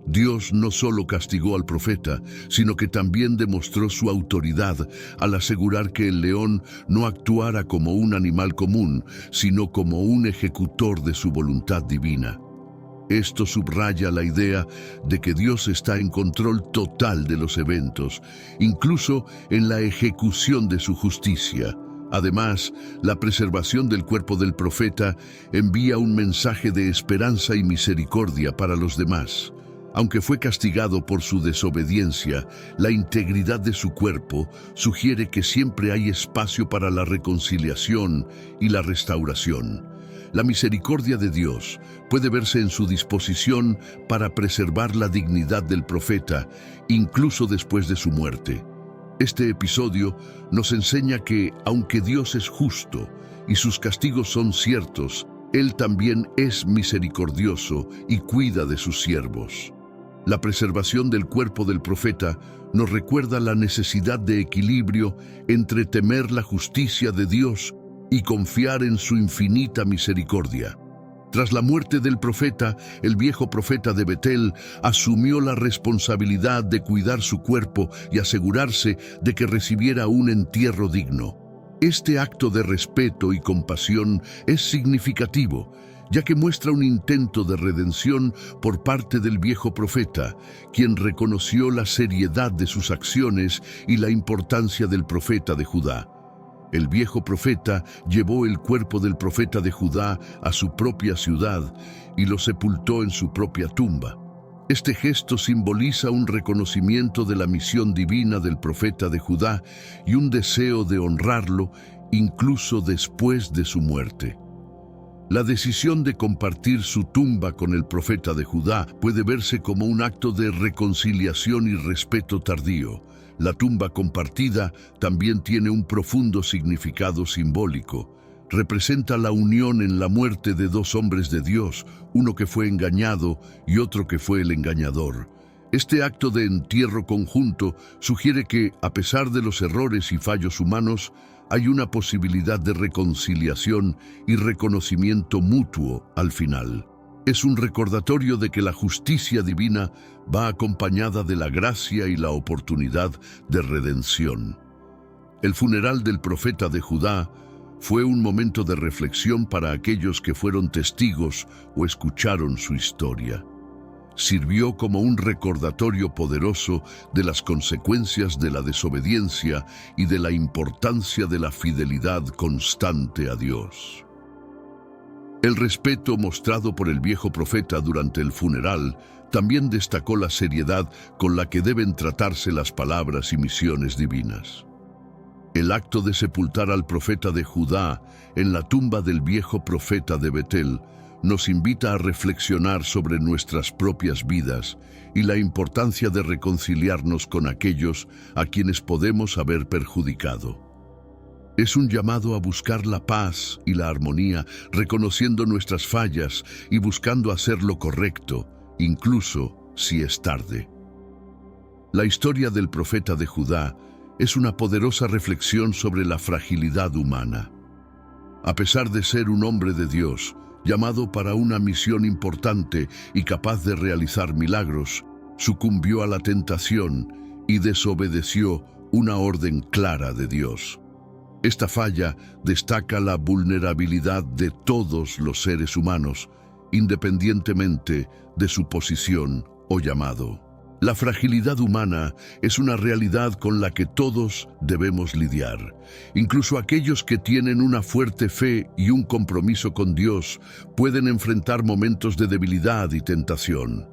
Dios no solo castigó al profeta, sino que también demostró su autoridad al asegurar que el león no actuara como un animal común, sino como un ejecutor de su voluntad divina. Esto subraya la idea de que Dios está en control total de los eventos, incluso en la ejecución de su justicia. Además, la preservación del cuerpo del profeta envía un mensaje de esperanza y misericordia para los demás. Aunque fue castigado por su desobediencia, la integridad de su cuerpo sugiere que siempre hay espacio para la reconciliación y la restauración. La misericordia de Dios puede verse en su disposición para preservar la dignidad del profeta, incluso después de su muerte. Este episodio nos enseña que, aunque Dios es justo y sus castigos son ciertos, Él también es misericordioso y cuida de sus siervos. La preservación del cuerpo del profeta nos recuerda la necesidad de equilibrio entre temer la justicia de Dios y confiar en su infinita misericordia. Tras la muerte del profeta, el viejo profeta de Betel asumió la responsabilidad de cuidar su cuerpo y asegurarse de que recibiera un entierro digno. Este acto de respeto y compasión es significativo, ya que muestra un intento de redención por parte del viejo profeta, quien reconoció la seriedad de sus acciones y la importancia del profeta de Judá. El viejo profeta llevó el cuerpo del profeta de Judá a su propia ciudad y lo sepultó en su propia tumba. Este gesto simboliza un reconocimiento de la misión divina del profeta de Judá y un deseo de honrarlo incluso después de su muerte. La decisión de compartir su tumba con el profeta de Judá puede verse como un acto de reconciliación y respeto tardío. La tumba compartida también tiene un profundo significado simbólico. Representa la unión en la muerte de dos hombres de Dios, uno que fue engañado y otro que fue el engañador. Este acto de entierro conjunto sugiere que, a pesar de los errores y fallos humanos, hay una posibilidad de reconciliación y reconocimiento mutuo al final. Es un recordatorio de que la justicia divina va acompañada de la gracia y la oportunidad de redención. El funeral del profeta de Judá fue un momento de reflexión para aquellos que fueron testigos o escucharon su historia. Sirvió como un recordatorio poderoso de las consecuencias de la desobediencia y de la importancia de la fidelidad constante a Dios. El respeto mostrado por el viejo profeta durante el funeral también destacó la seriedad con la que deben tratarse las palabras y misiones divinas. El acto de sepultar al profeta de Judá en la tumba del viejo profeta de Betel nos invita a reflexionar sobre nuestras propias vidas y la importancia de reconciliarnos con aquellos a quienes podemos haber perjudicado. Es un llamado a buscar la paz y la armonía, reconociendo nuestras fallas y buscando hacer lo correcto, incluso si es tarde. La historia del profeta de Judá es una poderosa reflexión sobre la fragilidad humana. A pesar de ser un hombre de Dios, llamado para una misión importante y capaz de realizar milagros, sucumbió a la tentación y desobedeció una orden clara de Dios. Esta falla destaca la vulnerabilidad de todos los seres humanos, independientemente de su posición o llamado. La fragilidad humana es una realidad con la que todos debemos lidiar. Incluso aquellos que tienen una fuerte fe y un compromiso con Dios pueden enfrentar momentos de debilidad y tentación.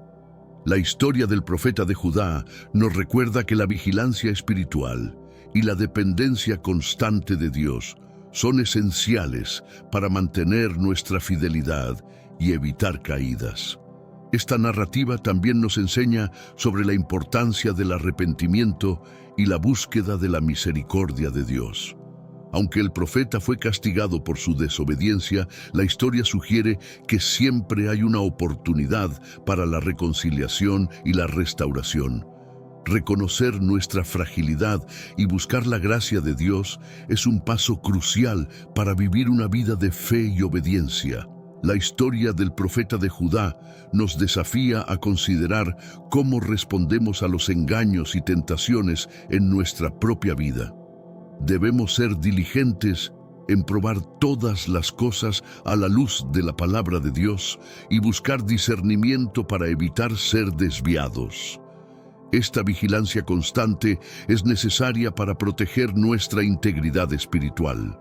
La historia del profeta de Judá nos recuerda que la vigilancia espiritual y la dependencia constante de Dios son esenciales para mantener nuestra fidelidad y evitar caídas. Esta narrativa también nos enseña sobre la importancia del arrepentimiento y la búsqueda de la misericordia de Dios. Aunque el profeta fue castigado por su desobediencia, la historia sugiere que siempre hay una oportunidad para la reconciliación y la restauración. Reconocer nuestra fragilidad y buscar la gracia de Dios es un paso crucial para vivir una vida de fe y obediencia. La historia del profeta de Judá nos desafía a considerar cómo respondemos a los engaños y tentaciones en nuestra propia vida. Debemos ser diligentes en probar todas las cosas a la luz de la palabra de Dios y buscar discernimiento para evitar ser desviados. Esta vigilancia constante es necesaria para proteger nuestra integridad espiritual.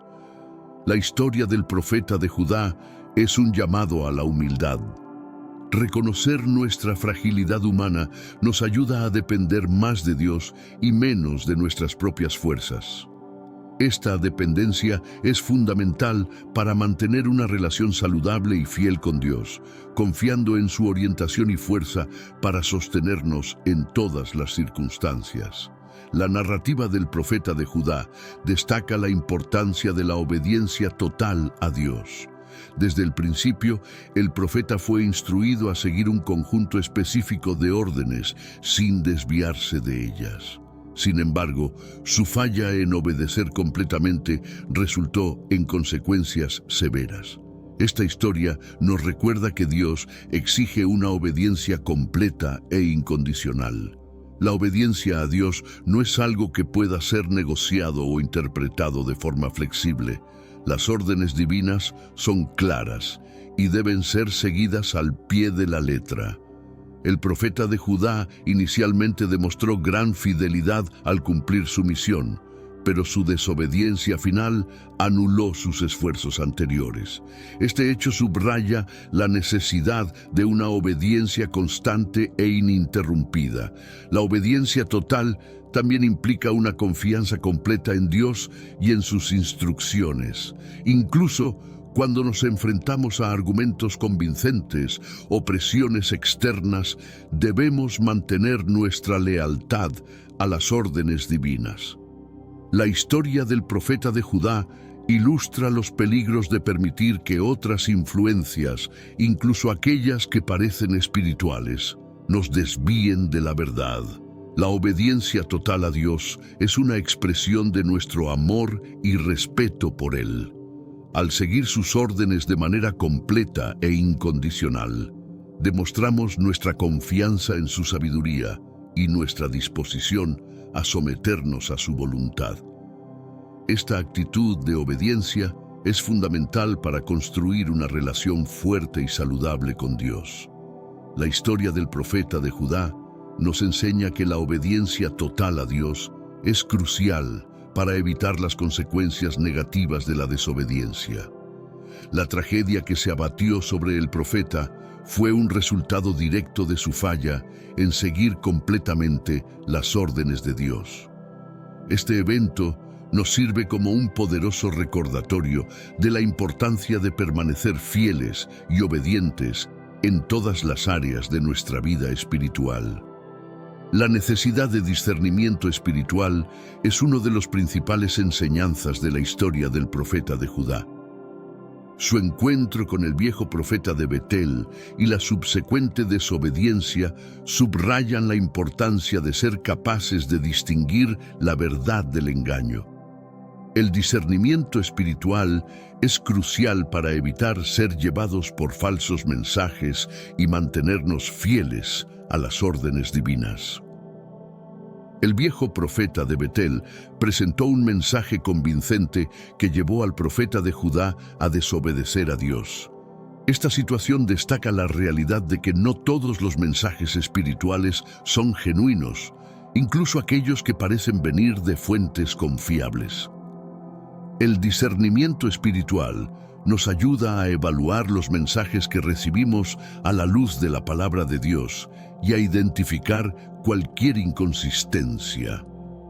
La historia del profeta de Judá es un llamado a la humildad. Reconocer nuestra fragilidad humana nos ayuda a depender más de Dios y menos de nuestras propias fuerzas. Esta dependencia es fundamental para mantener una relación saludable y fiel con Dios, confiando en su orientación y fuerza para sostenernos en todas las circunstancias. La narrativa del profeta de Judá destaca la importancia de la obediencia total a Dios. Desde el principio, el profeta fue instruido a seguir un conjunto específico de órdenes sin desviarse de ellas. Sin embargo, su falla en obedecer completamente resultó en consecuencias severas. Esta historia nos recuerda que Dios exige una obediencia completa e incondicional. La obediencia a Dios no es algo que pueda ser negociado o interpretado de forma flexible. Las órdenes divinas son claras y deben ser seguidas al pie de la letra. El profeta de Judá inicialmente demostró gran fidelidad al cumplir su misión, pero su desobediencia final anuló sus esfuerzos anteriores. Este hecho subraya la necesidad de una obediencia constante e ininterrumpida. La obediencia total también implica una confianza completa en Dios y en sus instrucciones, incluso cuando nos enfrentamos a argumentos convincentes o presiones externas. Debemos mantener nuestra lealtad a las órdenes divinas. La historia del profeta de Judá ilustra los peligros de permitir que otras influencias, incluso aquellas que parecen espirituales, nos desvíen de la verdad. La obediencia total a Dios es una expresión de nuestro amor y respeto por Él. Al seguir sus órdenes de manera completa e incondicional, demostramos nuestra confianza en su sabiduría y nuestra disposición a someternos a su voluntad. Esta actitud de obediencia es fundamental para construir una relación fuerte y saludable con Dios. La historia del profeta de Judá nos enseña que la obediencia total a Dios es crucial para evitar las consecuencias negativas de la desobediencia. La tragedia que se abatió sobre el profeta fue un resultado directo de su falla en seguir completamente las órdenes de Dios. Este evento nos sirve como un poderoso recordatorio de la importancia de permanecer fieles y obedientes en todas las áreas de nuestra vida espiritual. La necesidad de discernimiento espiritual es uno de los principales enseñanzas de la historia del profeta de Judá. Su encuentro con el viejo profeta de Betel y la subsecuente desobediencia subrayan la importancia de ser capaces de distinguir la verdad del engaño. El discernimiento espiritual es crucial para evitar ser llevados por falsos mensajes y mantenernos fieles a las órdenes divinas. El viejo profeta de Betel presentó un mensaje convincente que llevó al profeta de Judá a desobedecer a Dios. Esta situación destaca la realidad de que no todos los mensajes espirituales son genuinos, incluso aquellos que parecen venir de fuentes confiables. El discernimiento espiritual nos ayuda a evaluar los mensajes que recibimos a la luz de la palabra de Dios y a identificar cualquier inconsistencia.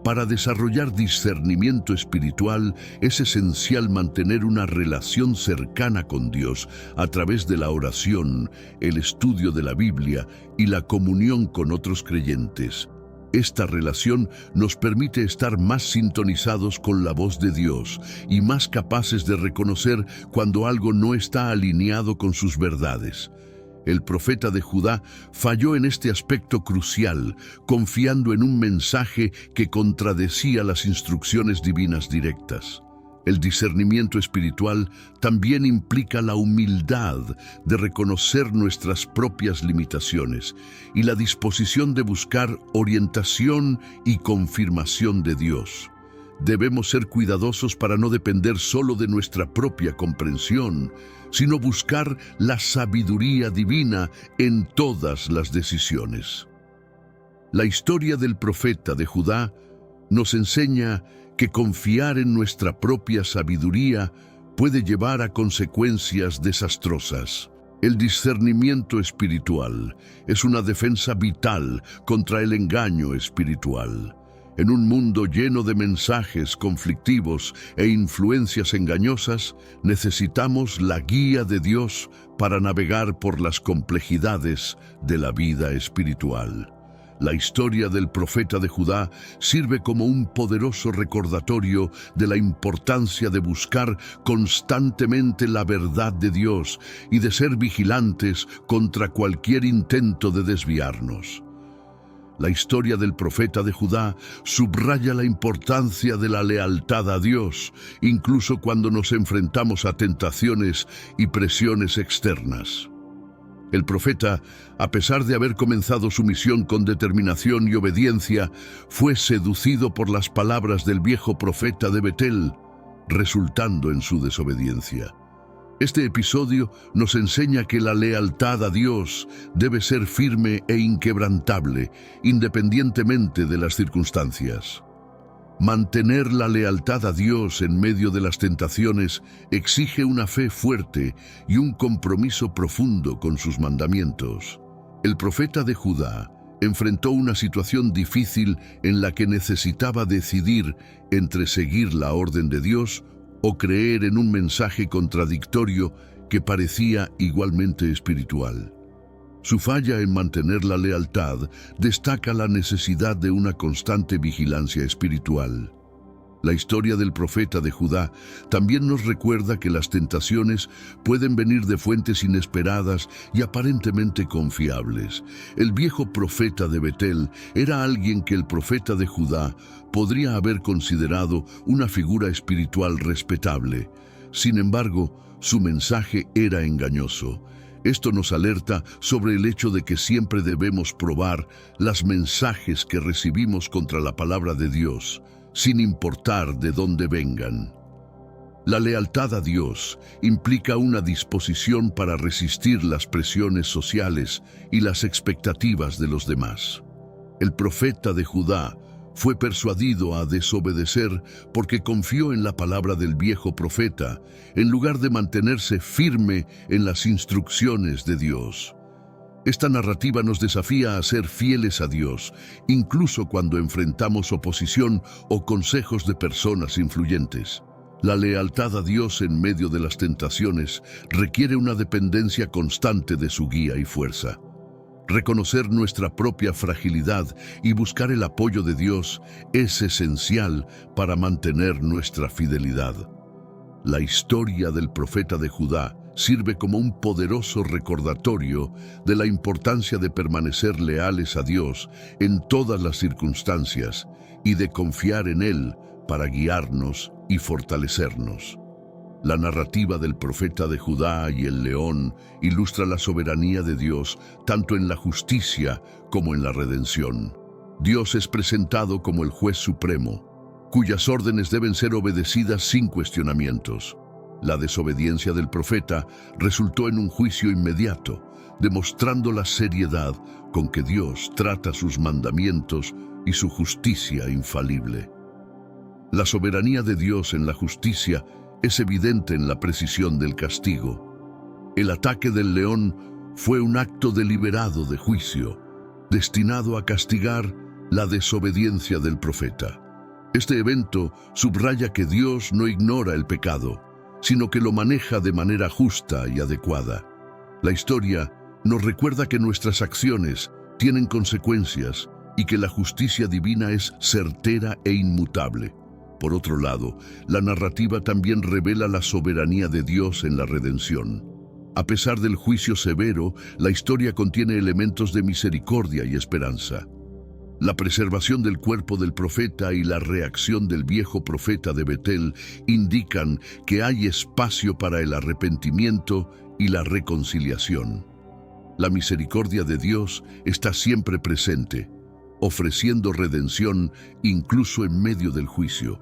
Para desarrollar discernimiento espiritual es esencial mantener una relación cercana con Dios a través de la oración, el estudio de la Biblia y la comunión con otros creyentes. Esta relación nos permite estar más sintonizados con la voz de Dios y más capaces de reconocer cuando algo no está alineado con sus verdades. El profeta de Judá falló en este aspecto crucial, confiando en un mensaje que contradecía las instrucciones divinas directas. El discernimiento espiritual también implica la humildad de reconocer nuestras propias limitaciones y la disposición de buscar orientación y confirmación de Dios. Debemos ser cuidadosos para no depender solo de nuestra propia comprensión, sino buscar la sabiduría divina en todas las decisiones. La historia del profeta de Judá nos enseña que confiar en nuestra propia sabiduría puede llevar a consecuencias desastrosas. El discernimiento espiritual es una defensa vital contra el engaño espiritual. En un mundo lleno de mensajes conflictivos e influencias engañosas, necesitamos la guía de Dios para navegar por las complejidades de la vida espiritual. La historia del profeta de Judá sirve como un poderoso recordatorio de la importancia de buscar constantemente la verdad de Dios y de ser vigilantes contra cualquier intento de desviarnos. La historia del profeta de Judá subraya la importancia de la lealtad a Dios, incluso cuando nos enfrentamos a tentaciones y presiones externas. El profeta, a pesar de haber comenzado su misión con determinación y obediencia, fue seducido por las palabras del viejo profeta de Betel, resultando en su desobediencia. Este episodio nos enseña que la lealtad a Dios debe ser firme e inquebrantable, independientemente de las circunstancias. Mantener la lealtad a Dios en medio de las tentaciones exige una fe fuerte y un compromiso profundo con sus mandamientos. El profeta de Judá enfrentó una situación difícil en la que necesitaba decidir entre seguir la orden de Dios o creer en un mensaje contradictorio que parecía igualmente espiritual. Su falla en mantener la lealtad destaca la necesidad de una constante vigilancia espiritual. La historia del profeta de Judá también nos recuerda que las tentaciones pueden venir de fuentes inesperadas y aparentemente confiables. El viejo profeta de Betel era alguien que el profeta de Judá podría haber considerado una figura espiritual respetable. Sin embargo, su mensaje era engañoso. Esto nos alerta sobre el hecho de que siempre debemos probar los mensajes que recibimos contra la palabra de Dios, sin importar de dónde vengan. La lealtad a Dios implica una disposición para resistir las presiones sociales y las expectativas de los demás. El profeta de Judá fue persuadido a desobedecer porque confió en la palabra del viejo profeta, en lugar de mantenerse firme en las instrucciones de Dios. Esta narrativa nos desafía a ser fieles a Dios, incluso cuando enfrentamos oposición o consejos de personas influyentes. La lealtad a Dios en medio de las tentaciones requiere una dependencia constante de su guía y fuerza. Reconocer nuestra propia fragilidad y buscar el apoyo de Dios es esencial para mantener nuestra fidelidad. La historia del profeta de Judá sirve como un poderoso recordatorio de la importancia de permanecer leales a Dios en todas las circunstancias y de confiar en Él para guiarnos y fortalecernos. La narrativa del profeta de Judá y el león ilustra la soberanía de Dios tanto en la justicia como en la redención. Dios es presentado como el juez supremo, cuyas órdenes deben ser obedecidas sin cuestionamientos. La desobediencia del profeta resultó en un juicio inmediato, demostrando la seriedad con que Dios trata sus mandamientos y su justicia infalible. La soberanía de Dios en la justicia es evidente en la precisión del castigo. El ataque del león fue un acto deliberado de juicio, destinado a castigar la desobediencia del profeta. Este evento subraya que Dios no ignora el pecado, sino que lo maneja de manera justa y adecuada. La historia nos recuerda que nuestras acciones tienen consecuencias y que la justicia divina es certera e inmutable. Por otro lado, la narrativa también revela la soberanía de Dios en la redención. A pesar del juicio severo, la historia contiene elementos de misericordia y esperanza. La preservación del cuerpo del profeta y la reacción del viejo profeta de Betel indican que hay espacio para el arrepentimiento y la reconciliación. La misericordia de Dios está siempre presente, ofreciendo redención incluso en medio del juicio.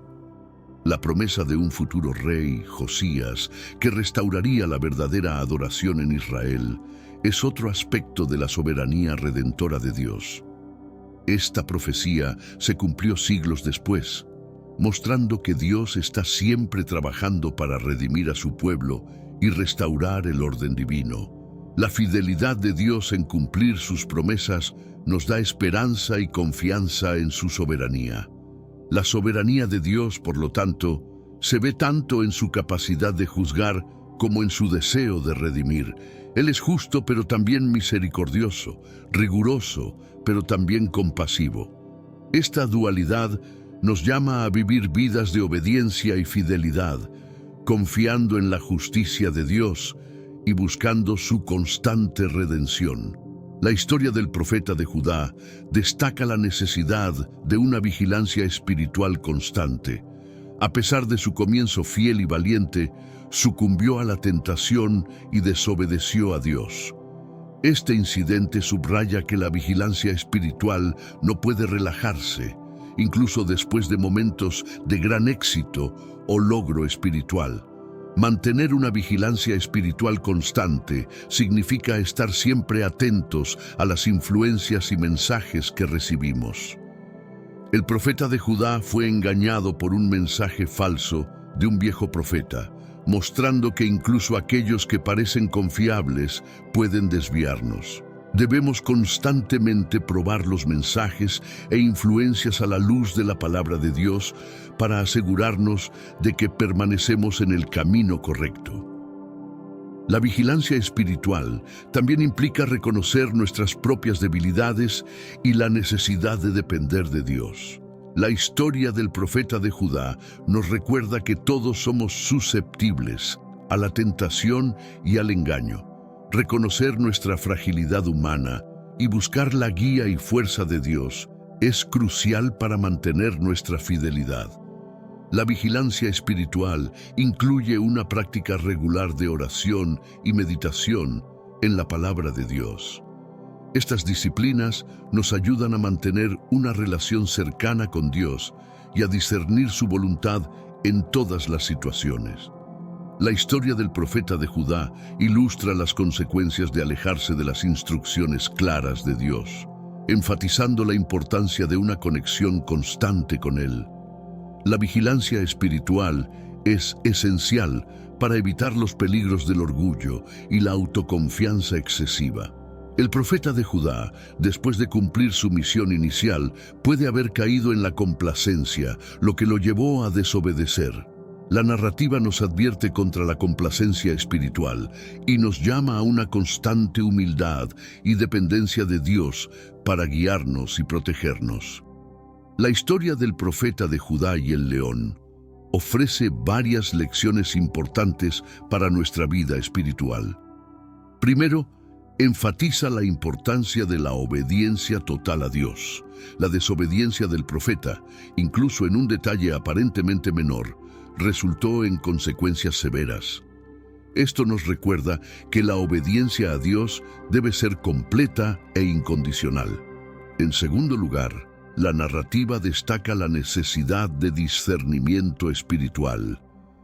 La promesa de un futuro rey, Josías, que restauraría la verdadera adoración en Israel, es otro aspecto de la soberanía redentora de Dios. Esta profecía se cumplió siglos después, mostrando que Dios está siempre trabajando para redimir a su pueblo y restaurar el orden divino. La fidelidad de Dios en cumplir sus promesas nos da esperanza y confianza en su soberanía. La soberanía de Dios, por lo tanto, se ve tanto en su capacidad de juzgar como en su deseo de redimir. Él es justo, pero también misericordioso, riguroso, pero también compasivo. Esta dualidad nos llama a vivir vidas de obediencia y fidelidad, confiando en la justicia de Dios y buscando su constante redención. La historia del profeta de Judá destaca la necesidad de una vigilancia espiritual constante. A pesar de su comienzo fiel y valiente, sucumbió a la tentación y desobedeció a Dios. Este incidente subraya que la vigilancia espiritual no puede relajarse, incluso después de momentos de gran éxito o logro espiritual. Mantener una vigilancia espiritual constante significa estar siempre atentos a las influencias y mensajes que recibimos. El profeta de Judá fue engañado por un mensaje falso de un viejo profeta, mostrando que incluso aquellos que parecen confiables pueden desviarnos. Debemos constantemente probar los mensajes e influencias a la luz de la palabra de Dios para asegurarnos de que permanecemos en el camino correcto. La vigilancia espiritual también implica reconocer nuestras propias debilidades y la necesidad de depender de Dios. La historia del profeta de Judá nos recuerda que todos somos susceptibles a la tentación y al engaño. Reconocer nuestra fragilidad humana y buscar la guía y fuerza de Dios es crucial para mantener nuestra fidelidad. La vigilancia espiritual incluye una práctica regular de oración y meditación en la palabra de Dios. Estas disciplinas nos ayudan a mantener una relación cercana con Dios y a discernir su voluntad en todas las situaciones. La historia del profeta de Judá ilustra las consecuencias de alejarse de las instrucciones claras de Dios, enfatizando la importancia de una conexión constante con Él. La vigilancia espiritual es esencial para evitar los peligros del orgullo y la autoconfianza excesiva. El profeta de Judá, después de cumplir su misión inicial, puede haber caído en la complacencia, lo que lo llevó a desobedecer. La narrativa nos advierte contra la complacencia espiritual y nos llama a una constante humildad y dependencia de Dios para guiarnos y protegernos. La historia del profeta de Judá y el león ofrece varias lecciones importantes para nuestra vida espiritual. Primero, enfatiza la importancia de la obediencia total a Dios. La desobediencia del profeta, incluso en un detalle aparentemente menor, resultó en consecuencias severas. Esto nos recuerda que la obediencia a Dios debe ser completa e incondicional. En segundo lugar, la narrativa destaca la necesidad de discernimiento espiritual.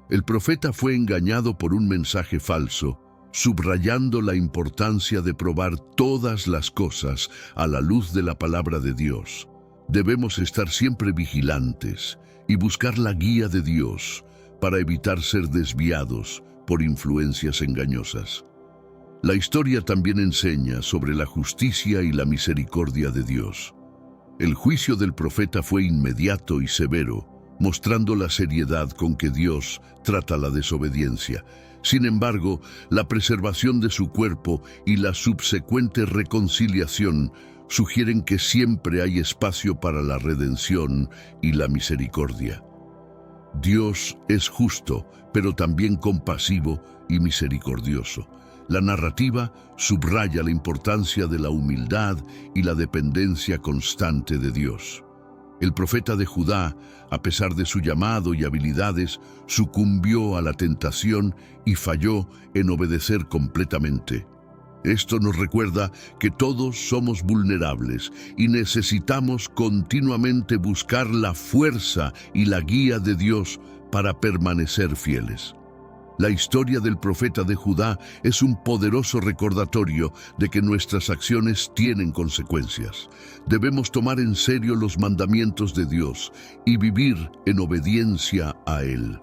El profeta fue engañado por un mensaje falso, subrayando la importancia de probar todas las cosas a la luz de la palabra de Dios. Debemos estar siempre vigilantes y buscar la guía de Dios para evitar ser desviados por influencias engañosas. La historia también enseña sobre la justicia y la misericordia de Dios. El juicio del profeta fue inmediato y severo, mostrando la seriedad con que Dios trata la desobediencia. Sin embargo, la preservación de su cuerpo y la subsecuente reconciliación sugieren que siempre hay espacio para la redención y la misericordia. Dios es justo, pero también compasivo y misericordioso. La narrativa subraya la importancia de la humildad y la dependencia constante de Dios. El profeta de Judá, a pesar de su llamado y habilidades, sucumbió a la tentación y falló en obedecer completamente. Esto nos recuerda que todos somos vulnerables y necesitamos continuamente buscar la fuerza y la guía de Dios para permanecer fieles. La historia del profeta de Judá es un poderoso recordatorio de que nuestras acciones tienen consecuencias. Debemos tomar en serio los mandamientos de Dios y vivir en obediencia a Él.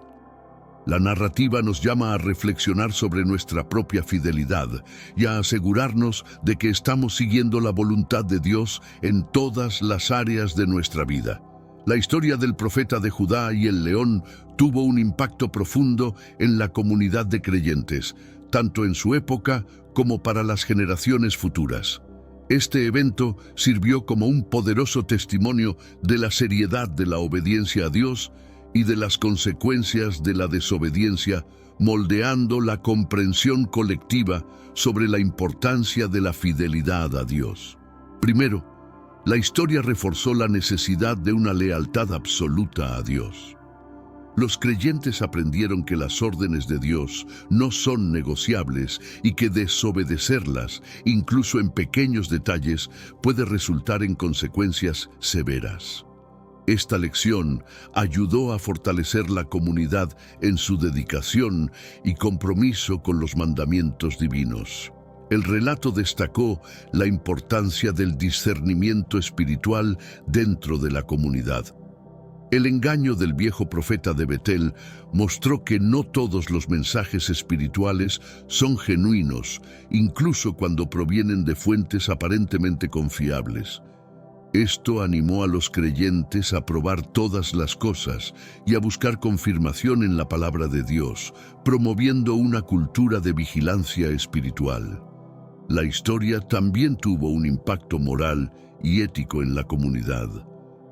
La narrativa nos llama a reflexionar sobre nuestra propia fidelidad y a asegurarnos de que estamos siguiendo la voluntad de Dios en todas las áreas de nuestra vida. La historia del profeta de Judá y el león tuvo un impacto profundo en la comunidad de creyentes, tanto en su época como para las generaciones futuras. Este evento sirvió como un poderoso testimonio de la seriedad de la obediencia a Dios y de las consecuencias de la desobediencia, moldeando la comprensión colectiva sobre la importancia de la fidelidad a Dios. Primero, la historia reforzó la necesidad de una lealtad absoluta a Dios. Los creyentes aprendieron que las órdenes de Dios no son negociables y que desobedecerlas, incluso en pequeños detalles, puede resultar en consecuencias severas. Esta lección ayudó a fortalecer la comunidad en su dedicación y compromiso con los mandamientos divinos. El relato destacó la importancia del discernimiento espiritual dentro de la comunidad. El engaño del viejo profeta de Betel mostró que no todos los mensajes espirituales son genuinos, incluso cuando provienen de fuentes aparentemente confiables. Esto animó a los creyentes a probar todas las cosas y a buscar confirmación en la palabra de Dios, promoviendo una cultura de vigilancia espiritual. La historia también tuvo un impacto moral y ético en la comunidad.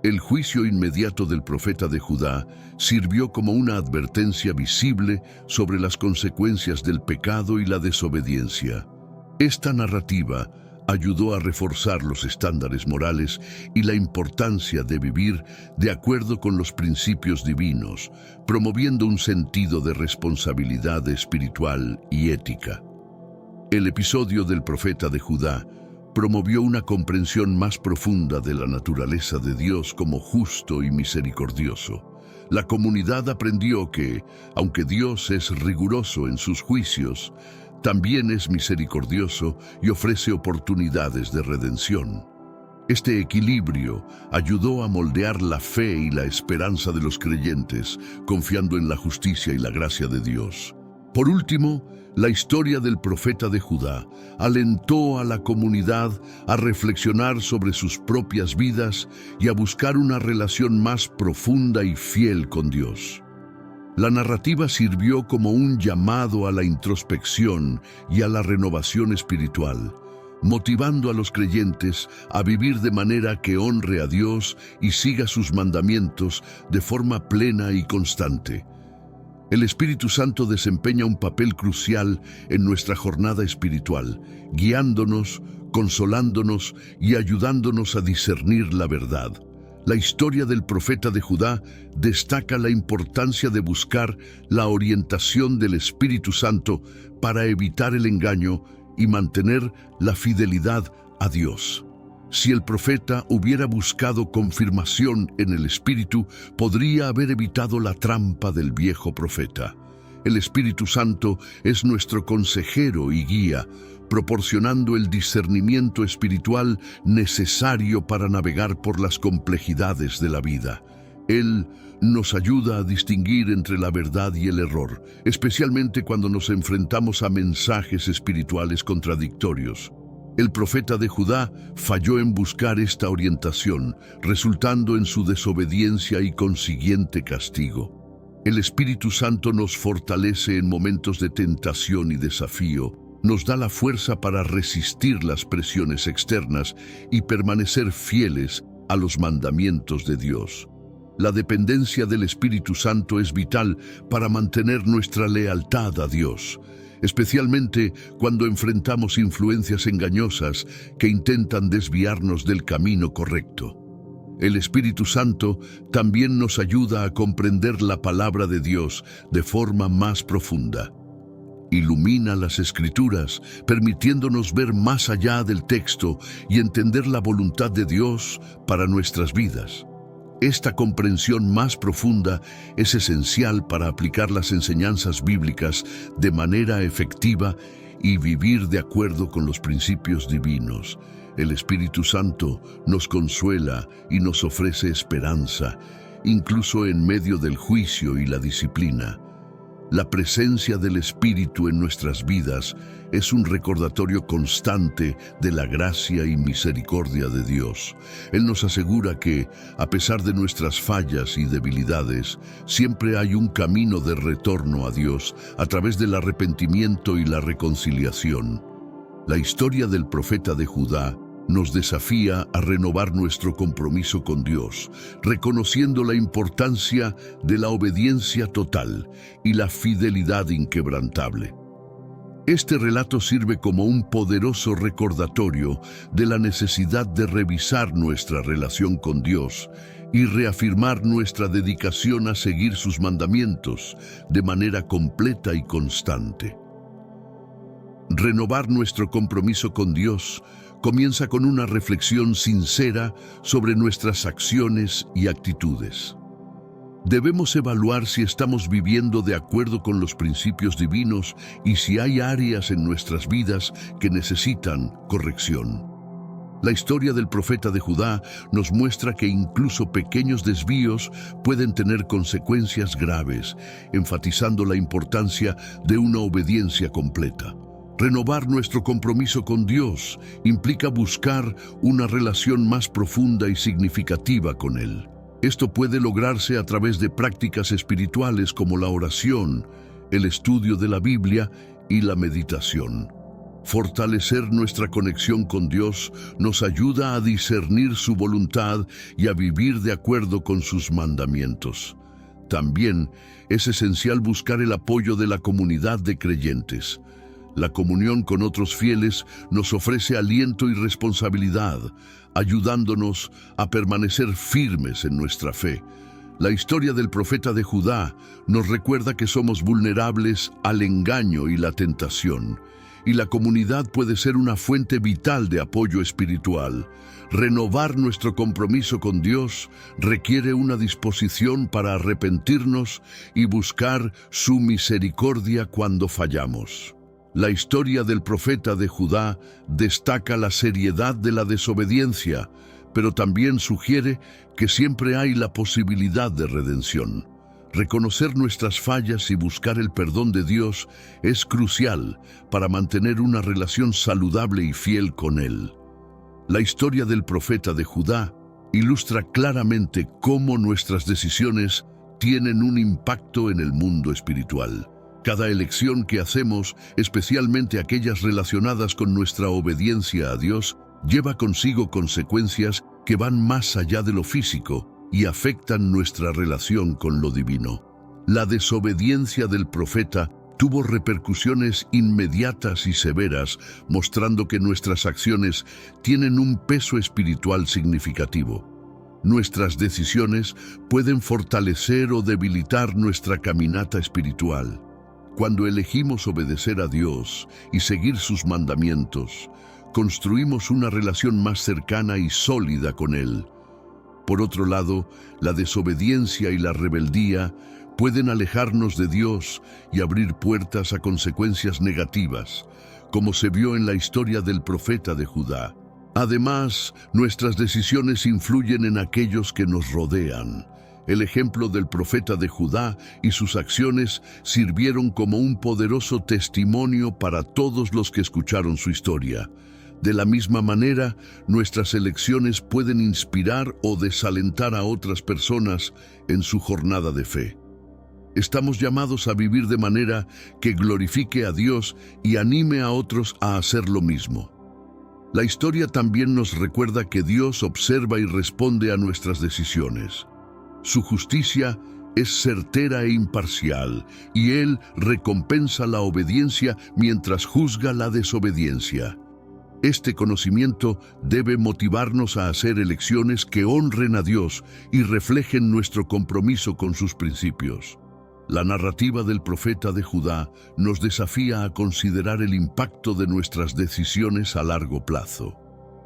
El juicio inmediato del profeta de Judá sirvió como una advertencia visible sobre las consecuencias del pecado y la desobediencia. Esta narrativa ayudó a reforzar los estándares morales y la importancia de vivir de acuerdo con los principios divinos, promoviendo un sentido de responsabilidad espiritual y ética. El episodio del profeta de Judá promovió una comprensión más profunda de la naturaleza de Dios como justo y misericordioso. La comunidad aprendió que, aunque Dios es riguroso en sus juicios, también es misericordioso y ofrece oportunidades de redención. Este equilibrio ayudó a moldear la fe y la esperanza de los creyentes, confiando en la justicia y la gracia de Dios. Por último, la historia del profeta de Judá alentó a la comunidad a reflexionar sobre sus propias vidas y a buscar una relación más profunda y fiel con Dios. La narrativa sirvió como un llamado a la introspección y a la renovación espiritual, motivando a los creyentes a vivir de manera que honre a Dios y siga sus mandamientos de forma plena y constante. El Espíritu Santo desempeña un papel crucial en nuestra jornada espiritual, guiándonos, consolándonos y ayudándonos a discernir la verdad. La historia del profeta de Judá destaca la importancia de buscar la orientación del Espíritu Santo para evitar el engaño y mantener la fidelidad a Dios. Si el profeta hubiera buscado confirmación en el Espíritu, podría haber evitado la trampa del viejo profeta. El Espíritu Santo es nuestro consejero y guía, proporcionando el discernimiento espiritual necesario para navegar por las complejidades de la vida. Él nos ayuda a distinguir entre la verdad y el error, especialmente cuando nos enfrentamos a mensajes espirituales contradictorios. El profeta de Judá falló en buscar esta orientación, resultando en su desobediencia y consiguiente castigo. El Espíritu Santo nos fortalece en momentos de tentación y desafío, nos da la fuerza para resistir las presiones externas y permanecer fieles a los mandamientos de Dios. La dependencia del Espíritu Santo es vital para mantener nuestra lealtad a Dios, especialmente cuando enfrentamos influencias engañosas que intentan desviarnos del camino correcto. El Espíritu Santo también nos ayuda a comprender la palabra de Dios de forma más profunda. Ilumina las Escrituras, permitiéndonos ver más allá del texto y entender la voluntad de Dios para nuestras vidas. Esta comprensión más profunda es esencial para aplicar las enseñanzas bíblicas de manera efectiva y vivir de acuerdo con los principios divinos. El Espíritu Santo nos consuela y nos ofrece esperanza, incluso en medio del juicio y la disciplina. La presencia del Espíritu en nuestras vidas es un recordatorio constante de la gracia y misericordia de Dios. Él nos asegura que, a pesar de nuestras fallas y debilidades, siempre hay un camino de retorno a Dios a través del arrepentimiento y la reconciliación. La historia del profeta de Judá nos desafía a renovar nuestro compromiso con Dios, reconociendo la importancia de la obediencia total y la fidelidad inquebrantable. Este relato sirve como un poderoso recordatorio de la necesidad de revisar nuestra relación con Dios y reafirmar nuestra dedicación a seguir sus mandamientos de manera completa y constante. Renovar nuestro compromiso con Dios comienza con una reflexión sincera sobre nuestras acciones y actitudes. Debemos evaluar si estamos viviendo de acuerdo con los principios divinos y si hay áreas en nuestras vidas que necesitan corrección. La historia del profeta de Judá nos muestra que incluso pequeños desvíos pueden tener consecuencias graves, enfatizando la importancia de una obediencia completa. Renovar nuestro compromiso con Dios implica buscar una relación más profunda y significativa con Él. Esto puede lograrse a través de prácticas espirituales como la oración, el estudio de la Biblia y la meditación. Fortalecer nuestra conexión con Dios nos ayuda a discernir su voluntad y a vivir de acuerdo con sus mandamientos. También es esencial buscar el apoyo de la comunidad de creyentes. La comunión con otros fieles nos ofrece aliento y responsabilidad, ayudándonos a permanecer firmes en nuestra fe. La historia del profeta de Judá nos recuerda que somos vulnerables al engaño y la tentación, y la comunidad puede ser una fuente vital de apoyo espiritual. Renovar nuestro compromiso con Dios requiere una disposición para arrepentirnos y buscar su misericordia cuando fallamos. La historia del profeta de Judá destaca la seriedad de la desobediencia, pero también sugiere que siempre hay la posibilidad de redención. Reconocer nuestras fallas y buscar el perdón de Dios es crucial para mantener una relación saludable y fiel con Él. La historia del profeta de Judá ilustra claramente cómo nuestras decisiones tienen un impacto en el mundo espiritual. Cada elección que hacemos, especialmente aquellas relacionadas con nuestra obediencia a Dios, lleva consigo consecuencias que van más allá de lo físico y afectan nuestra relación con lo divino. La desobediencia del profeta tuvo repercusiones inmediatas y severas, mostrando que nuestras acciones tienen un peso espiritual significativo. Nuestras decisiones pueden fortalecer o debilitar nuestra caminata espiritual. Cuando elegimos obedecer a Dios y seguir sus mandamientos, construimos una relación más cercana y sólida con Él. Por otro lado, la desobediencia y la rebeldía pueden alejarnos de Dios y abrir puertas a consecuencias negativas, como se vio en la historia del profeta de Judá. Además, nuestras decisiones influyen en aquellos que nos rodean. El ejemplo del profeta de Judá y sus acciones sirvieron como un poderoso testimonio para todos los que escucharon su historia. De la misma manera, nuestras elecciones pueden inspirar o desalentar a otras personas en su jornada de fe. Estamos llamados a vivir de manera que glorifique a Dios y anime a otros a hacer lo mismo. La historia también nos recuerda que Dios observa y responde a nuestras decisiones. Su justicia es certera e imparcial, y Él recompensa la obediencia mientras juzga la desobediencia. Este conocimiento debe motivarnos a hacer elecciones que honren a Dios y reflejen nuestro compromiso con sus principios. La narrativa del profeta de Judá nos desafía a considerar el impacto de nuestras decisiones a largo plazo.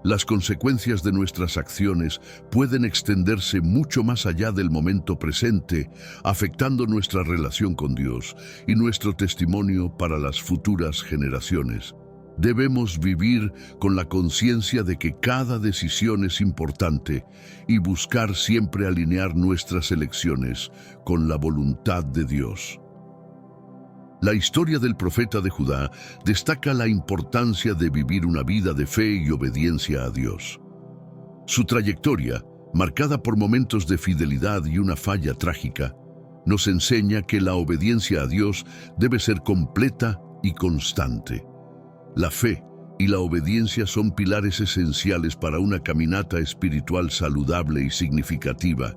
Las consecuencias de nuestras acciones pueden extenderse mucho más allá del momento presente, afectando nuestra relación con Dios y nuestro testimonio para las futuras generaciones. Debemos vivir con la conciencia de que cada decisión es importante y buscar siempre alinear nuestras elecciones con la voluntad de Dios. La historia del profeta de Judá destaca la importancia de vivir una vida de fe y obediencia a Dios. Su trayectoria, marcada por momentos de fidelidad y una falla trágica, nos enseña que la obediencia a Dios debe ser completa y constante. La fe y la obediencia son pilares esenciales para una caminata espiritual saludable y significativa.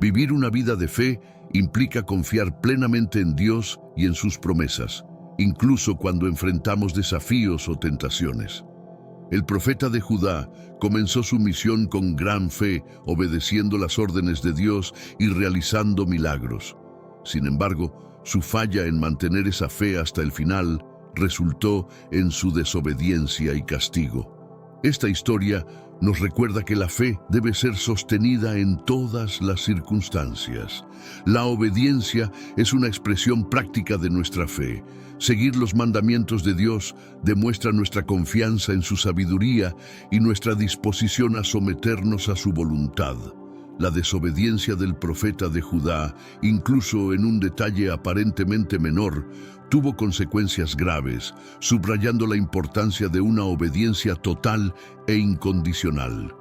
Vivir una vida de fe implica confiar plenamente en Dios y en sus promesas, incluso cuando enfrentamos desafíos o tentaciones. El profeta de Judá comenzó su misión con gran fe, obedeciendo las órdenes de Dios y realizando milagros. Sin embargo, su falla en mantener esa fe hasta el final resultó en su desobediencia y castigo. Esta historia nos recuerda que la fe debe ser sostenida en todas las circunstancias. La obediencia es una expresión práctica de nuestra fe. Seguir los mandamientos de Dios demuestra nuestra confianza en su sabiduría y nuestra disposición a someternos a su voluntad. La desobediencia del profeta de Judá, incluso en un detalle aparentemente menor, tuvo consecuencias graves, subrayando la importancia de una obediencia total e incondicional.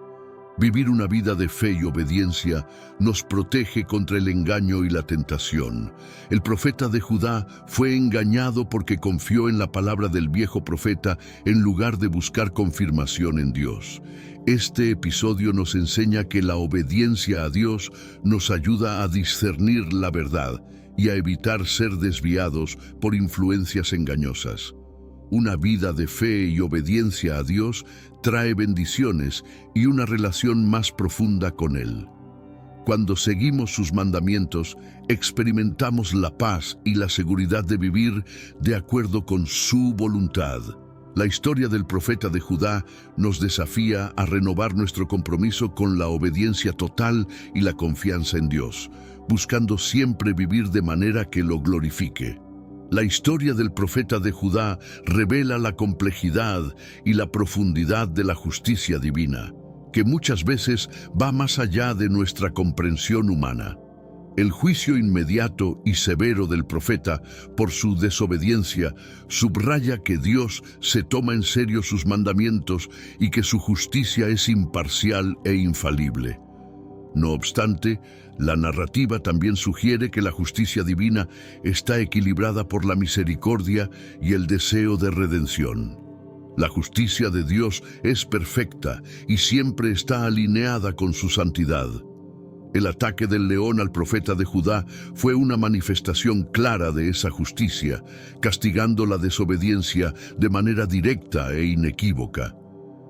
Vivir una vida de fe y obediencia nos protege contra el engaño y la tentación. El profeta de Judá fue engañado porque confió en la palabra del viejo profeta en lugar de buscar confirmación en Dios. Este episodio nos enseña que la obediencia a Dios nos ayuda a discernir la verdad y a evitar ser desviados por influencias engañosas. Una vida de fe y obediencia a Dios trae bendiciones y una relación más profunda con Él. Cuando seguimos sus mandamientos, experimentamos la paz y la seguridad de vivir de acuerdo con su voluntad. La historia del profeta de Judá nos desafía a renovar nuestro compromiso con la obediencia total y la confianza en Dios, buscando siempre vivir de manera que lo glorifique. La historia del profeta de Judá revela la complejidad y la profundidad de la justicia divina, que muchas veces va más allá de nuestra comprensión humana. El juicio inmediato y severo del profeta por su desobediencia subraya que Dios se toma en serio sus mandamientos y que su justicia es imparcial e infalible. No obstante, la narrativa también sugiere que la justicia divina está equilibrada por la misericordia y el deseo de redención. La justicia de Dios es perfecta y siempre está alineada con su santidad. El ataque del león al profeta de Judá fue una manifestación clara de esa justicia, castigando la desobediencia de manera directa e inequívoca.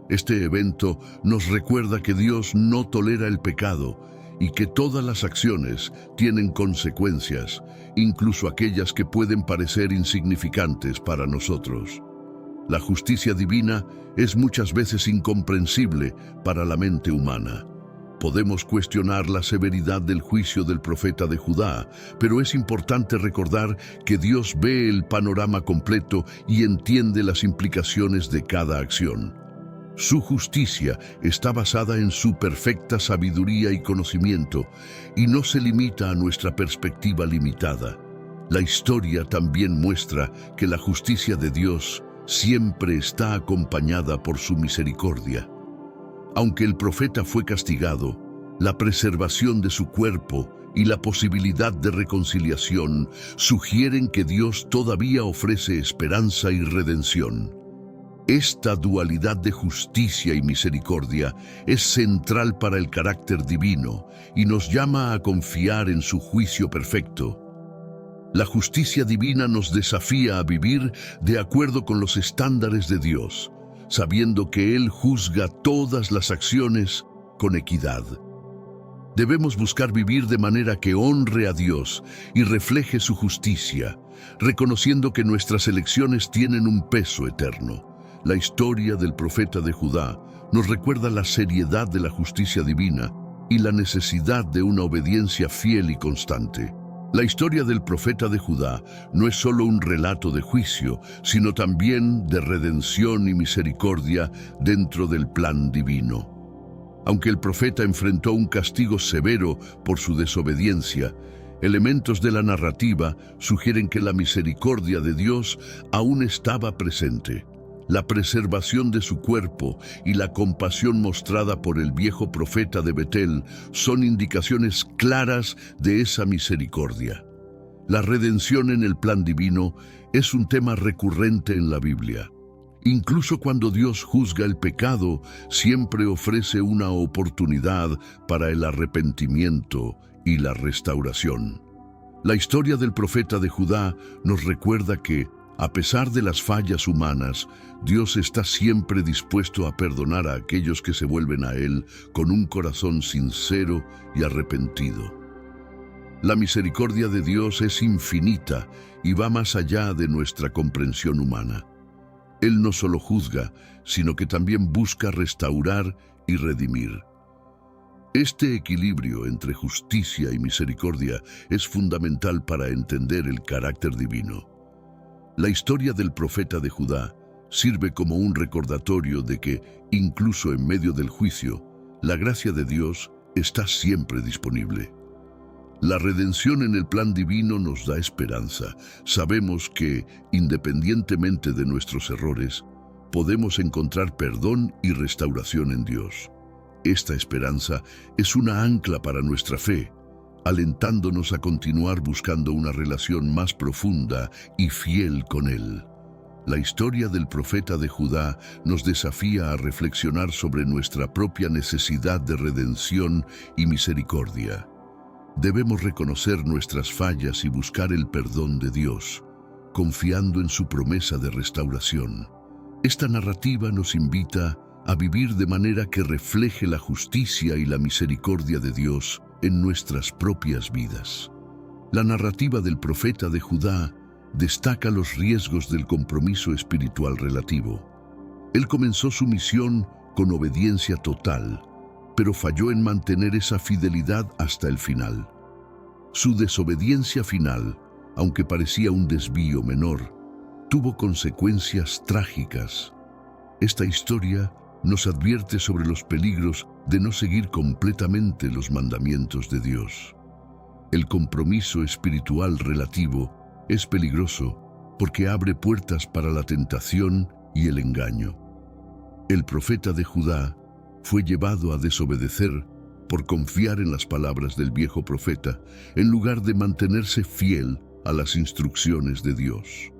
Este evento nos recuerda que Dios no tolera el pecado y que todas las acciones tienen consecuencias, incluso aquellas que pueden parecer insignificantes para nosotros. La justicia divina es muchas veces incomprensible para la mente humana. Podemos cuestionar la severidad del juicio del profeta de Judá, pero es importante recordar que Dios ve el panorama completo y entiende las implicaciones de cada acción. Su justicia está basada en su perfecta sabiduría y conocimiento, y no se limita a nuestra perspectiva limitada. La historia también muestra que la justicia de Dios siempre está acompañada por su misericordia. Aunque el profeta fue castigado, la preservación de su cuerpo y la posibilidad de reconciliación sugieren que Dios todavía ofrece esperanza y redención. Esta dualidad de justicia y misericordia es central para el carácter divino y nos llama a confiar en su juicio perfecto. La justicia divina nos desafía a vivir de acuerdo con los estándares de Dios, sabiendo que Él juzga todas las acciones con equidad. Debemos buscar vivir de manera que honre a Dios y refleje su justicia, reconociendo que nuestras elecciones tienen un peso eterno. La historia del profeta de Judá nos recuerda la seriedad de la justicia divina y la necesidad de una obediencia fiel y constante. La historia del profeta de Judá no es solo un relato de juicio, sino también de redención y misericordia dentro del plan divino. Aunque el profeta enfrentó un castigo severo por su desobediencia, elementos de la narrativa sugieren que la misericordia de Dios aún estaba presente. La preservación de su cuerpo y la compasión mostrada por el viejo profeta de Betel son indicaciones claras de esa misericordia. La redención en el plan divino es un tema recurrente en la Biblia. Incluso cuando Dios juzga el pecado, siempre ofrece una oportunidad para el arrepentimiento y la restauración. La historia del profeta de Judá nos recuerda que, a pesar de las fallas humanas, Dios está siempre dispuesto a perdonar a aquellos que se vuelven a Él con un corazón sincero y arrepentido. La misericordia de Dios es infinita y va más allá de nuestra comprensión humana. Él no solo juzga, sino que también busca restaurar y redimir. Este equilibrio entre justicia y misericordia es fundamental para entender el carácter divino. La historia del profeta de Judá sirve como un recordatorio de que, incluso en medio del juicio, la gracia de Dios está siempre disponible. La redención en el plan divino nos da esperanza. Sabemos que, independientemente de nuestros errores, podemos encontrar perdón y restauración en Dios. Esta esperanza es una ancla para nuestra fe, alentándonos a continuar buscando una relación más profunda y fiel con Él. La historia del profeta de Judá nos desafía a reflexionar sobre nuestra propia necesidad de redención y misericordia. Debemos reconocer nuestras fallas y buscar el perdón de Dios, confiando en su promesa de restauración. Esta narrativa nos invita a vivir de manera que refleje la justicia y la misericordia de Dios en nuestras propias vidas. La narrativa del profeta de Judá destaca los riesgos del compromiso espiritual relativo. Él comenzó su misión con obediencia total, pero falló en mantener esa fidelidad hasta el final. Su desobediencia final, aunque parecía un desvío menor, tuvo consecuencias trágicas. Esta historia nos advierte sobre los peligros de no seguir completamente los mandamientos de Dios. El compromiso espiritual relativo es peligroso porque abre puertas para la tentación y el engaño. El profeta de Judá fue llevado a desobedecer por confiar en las palabras del viejo profeta, en lugar de mantenerse fiel a las instrucciones de Dios.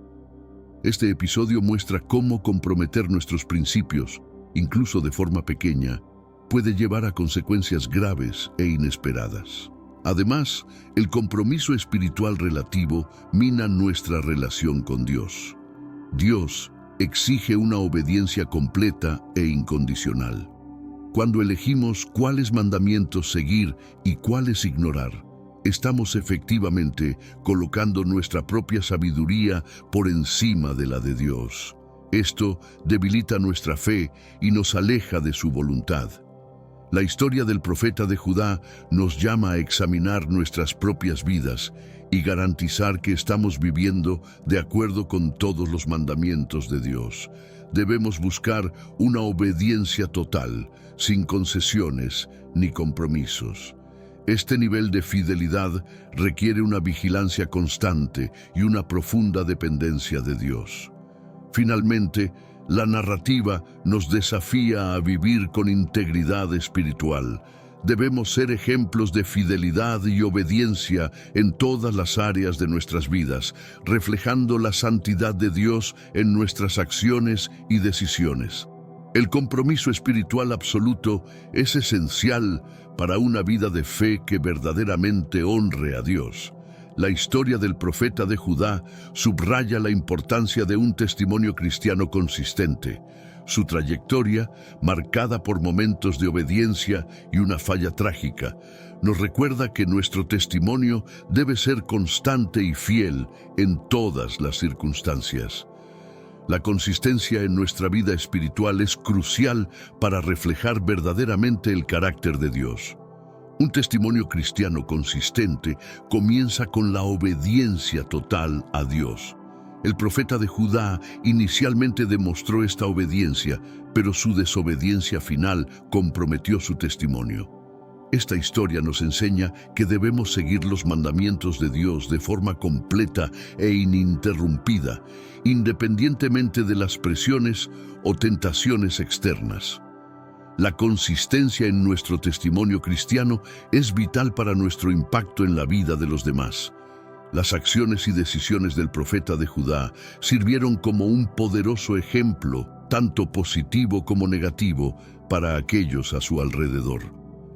Este episodio muestra cómo comprometer nuestros principios, incluso de forma pequeña, puede llevar a consecuencias graves e inesperadas. Además, el compromiso espiritual relativo mina nuestra relación con Dios. Dios exige una obediencia completa e incondicional. Cuando elegimos cuáles mandamientos seguir y cuáles ignorar, estamos efectivamente colocando nuestra propia sabiduría por encima de la de Dios. Esto debilita nuestra fe y nos aleja de su voluntad. La historia del profeta de Judá nos llama a examinar nuestras propias vidas y garantizar que estamos viviendo de acuerdo con todos los mandamientos de Dios. Debemos buscar una obediencia total, sin concesiones ni compromisos. Este nivel de fidelidad requiere una vigilancia constante y una profunda dependencia de Dios. Finalmente, la narrativa nos desafía a vivir con integridad espiritual. Debemos ser ejemplos de fidelidad y obediencia en todas las áreas de nuestras vidas, reflejando la santidad de Dios en nuestras acciones y decisiones. El compromiso espiritual absoluto es esencial para una vida de fe que verdaderamente honre a Dios. La historia del profeta de Judá subraya la importancia de un testimonio cristiano consistente. Su trayectoria, marcada por momentos de obediencia y una falla trágica, nos recuerda que nuestro testimonio debe ser constante y fiel en todas las circunstancias. La consistencia en nuestra vida espiritual es crucial para reflejar verdaderamente el carácter de Dios. Un testimonio cristiano consistente comienza con la obediencia total a Dios. El profeta de Judá inicialmente demostró esta obediencia, pero su desobediencia final comprometió su testimonio. Esta historia nos enseña que debemos seguir los mandamientos de Dios de forma completa e ininterrumpida, independientemente de las presiones o tentaciones externas. La consistencia en nuestro testimonio cristiano es vital para nuestro impacto en la vida de los demás. Las acciones y decisiones del profeta de Judá sirvieron como un poderoso ejemplo, tanto positivo como negativo, para aquellos a su alrededor.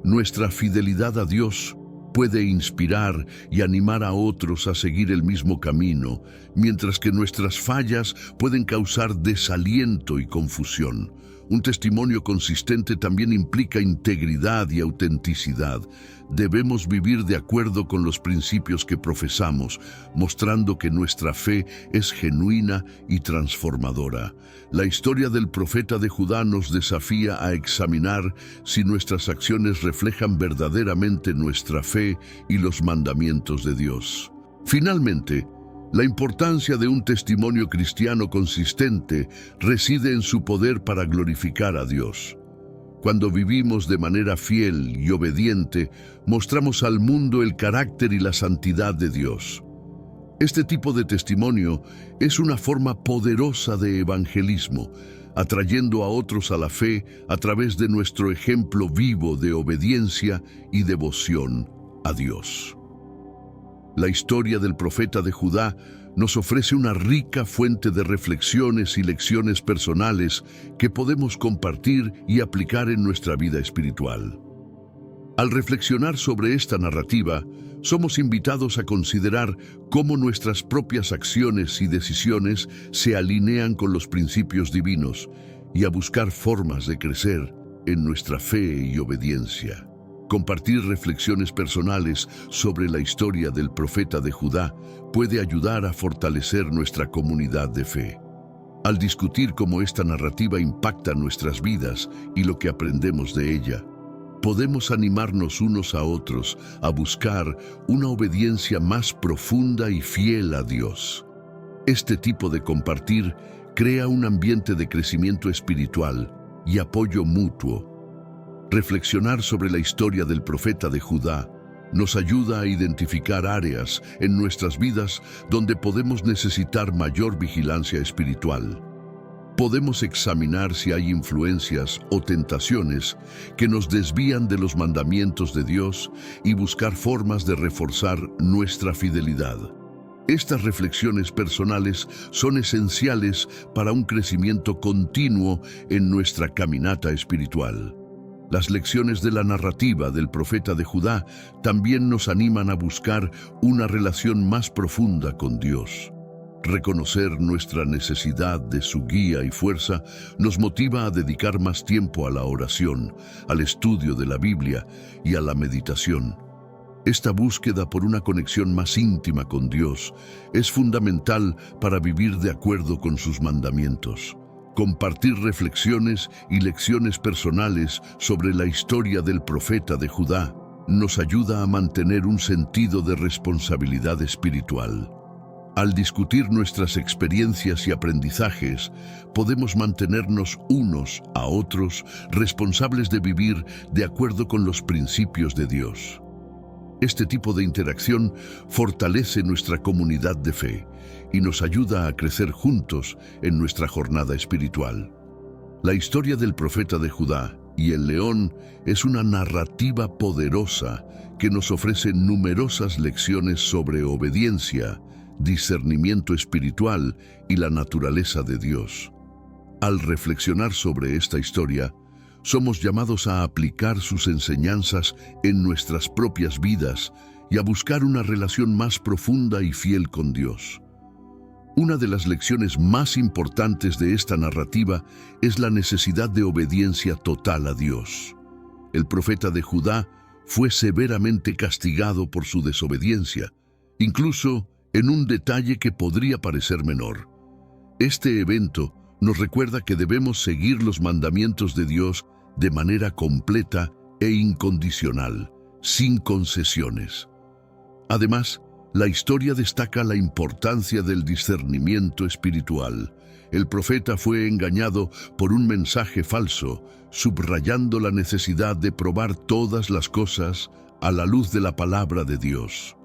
Nuestra fidelidad a Dios puede inspirar y animar a otros a seguir el mismo camino, mientras que nuestras fallas pueden causar desaliento y confusión. Un testimonio consistente también implica integridad y autenticidad. Debemos vivir de acuerdo con los principios que profesamos, mostrando que nuestra fe es genuina y transformadora. La historia del profeta de Judá nos desafía a examinar si nuestras acciones reflejan verdaderamente nuestra fe y los mandamientos de Dios. Finalmente, la importancia de un testimonio cristiano consistente reside en su poder para glorificar a Dios. Cuando vivimos de manera fiel y obediente, mostramos al mundo el carácter y la santidad de Dios. Este tipo de testimonio es una forma poderosa de evangelismo, atrayendo a otros a la fe a través de nuestro ejemplo vivo de obediencia y devoción a Dios. La historia del profeta de Judá nos ofrece una rica fuente de reflexiones y lecciones personales que podemos compartir y aplicar en nuestra vida espiritual. Al reflexionar sobre esta narrativa, somos invitados a considerar cómo nuestras propias acciones y decisiones se alinean con los principios divinos y a buscar formas de crecer en nuestra fe y obediencia. Compartir reflexiones personales sobre la historia del profeta de Judá puede ayudar a fortalecer nuestra comunidad de fe. Al discutir cómo esta narrativa impacta nuestras vidas y lo que aprendemos de ella, podemos animarnos unos a otros a buscar una obediencia más profunda y fiel a Dios. Este tipo de compartir crea un ambiente de crecimiento espiritual y apoyo mutuo. Reflexionar sobre la historia del profeta de Judá nos ayuda a identificar áreas en nuestras vidas donde podemos necesitar mayor vigilancia espiritual. Podemos examinar si hay influencias o tentaciones que nos desvían de los mandamientos de Dios y buscar formas de reforzar nuestra fidelidad. Estas reflexiones personales son esenciales para un crecimiento continuo en nuestra caminata espiritual. Las lecciones de la narrativa del profeta de Judá también nos animan a buscar una relación más profunda con Dios. Reconocer nuestra necesidad de su guía y fuerza nos motiva a dedicar más tiempo a la oración, al estudio de la Biblia y a la meditación. Esta búsqueda por una conexión más íntima con Dios es fundamental para vivir de acuerdo con sus mandamientos. Compartir reflexiones y lecciones personales sobre la historia del profeta de Judá nos ayuda a mantener un sentido de responsabilidad espiritual. Al discutir nuestras experiencias y aprendizajes, podemos mantenernos unos a otros responsables de vivir de acuerdo con los principios de Dios. Este tipo de interacción fortalece nuestra comunidad de fe y nos ayuda a crecer juntos en nuestra jornada espiritual. La historia del profeta de Judá y el león es una narrativa poderosa que nos ofrece numerosas lecciones sobre obediencia, discernimiento espiritual y la naturaleza de Dios. Al reflexionar sobre esta historia, somos llamados a aplicar sus enseñanzas en nuestras propias vidas y a buscar una relación más profunda y fiel con Dios. Una de las lecciones más importantes de esta narrativa es la necesidad de obediencia total a Dios. El profeta de Judá fue severamente castigado por su desobediencia, incluso en un detalle que podría parecer menor. Este evento nos recuerda que debemos seguir los mandamientos de Dios de manera completa e incondicional, sin concesiones. Además, la historia destaca la importancia del discernimiento espiritual. El profeta fue engañado por un mensaje falso, subrayando la necesidad de probar todas las cosas a la luz de la palabra de Dios.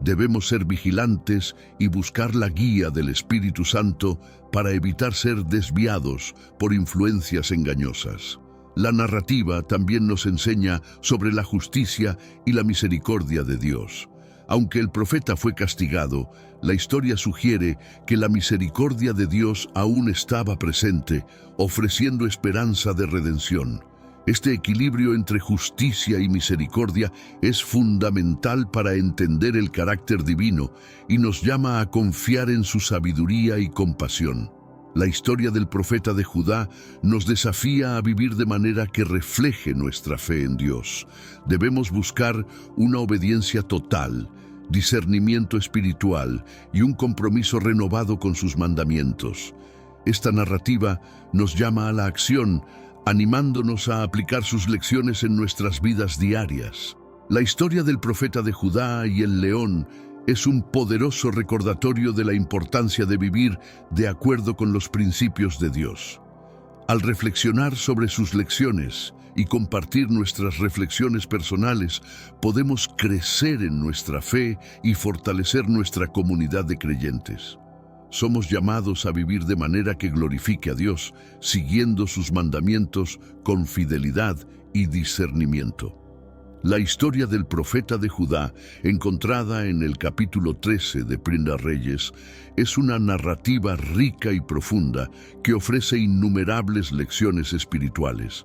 Debemos ser vigilantes y buscar la guía del Espíritu Santo para evitar ser desviados por influencias engañosas. La narrativa también nos enseña sobre la justicia y la misericordia de Dios. Aunque el profeta fue castigado, la historia sugiere que la misericordia de Dios aún estaba presente, ofreciendo esperanza de redención. Este equilibrio entre justicia y misericordia es fundamental para entender el carácter divino y nos llama a confiar en su sabiduría y compasión. La historia del profeta de Judá nos desafía a vivir de manera que refleje nuestra fe en Dios. Debemos buscar una obediencia total, discernimiento espiritual y un compromiso renovado con sus mandamientos. Esta narrativa nos llama a la acción, animándonos a aplicar sus lecciones en nuestras vidas diarias. La historia del profeta de Judá y el león es un poderoso recordatorio de la importancia de vivir de acuerdo con los principios de Dios. Al reflexionar sobre sus lecciones y compartir nuestras reflexiones personales, podemos crecer en nuestra fe y fortalecer nuestra comunidad de creyentes. Somos llamados a vivir de manera que glorifique a Dios, siguiendo sus mandamientos con fidelidad y discernimiento. La historia del profeta de Judá, encontrada en el capítulo 13 de Primera Reyes, es una narrativa rica y profunda que ofrece innumerables lecciones espirituales.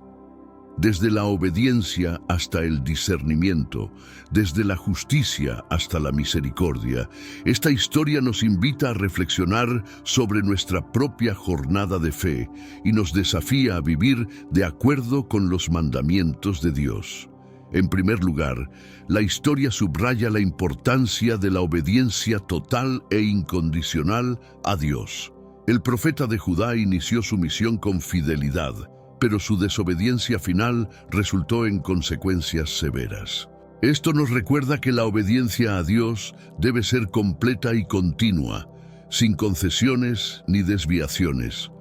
Desde la obediencia hasta el discernimiento, desde la justicia hasta la misericordia, esta historia nos invita a reflexionar sobre nuestra propia jornada de fe y nos desafía a vivir de acuerdo con los mandamientos de Dios. En primer lugar, la historia subraya la importancia de la obediencia total e incondicional a Dios. El profeta de Judá inició su misión con fidelidad, pero su desobediencia final resultó en consecuencias severas. Esto nos recuerda que la obediencia a Dios debe ser completa y continua, sin concesiones ni desviaciones.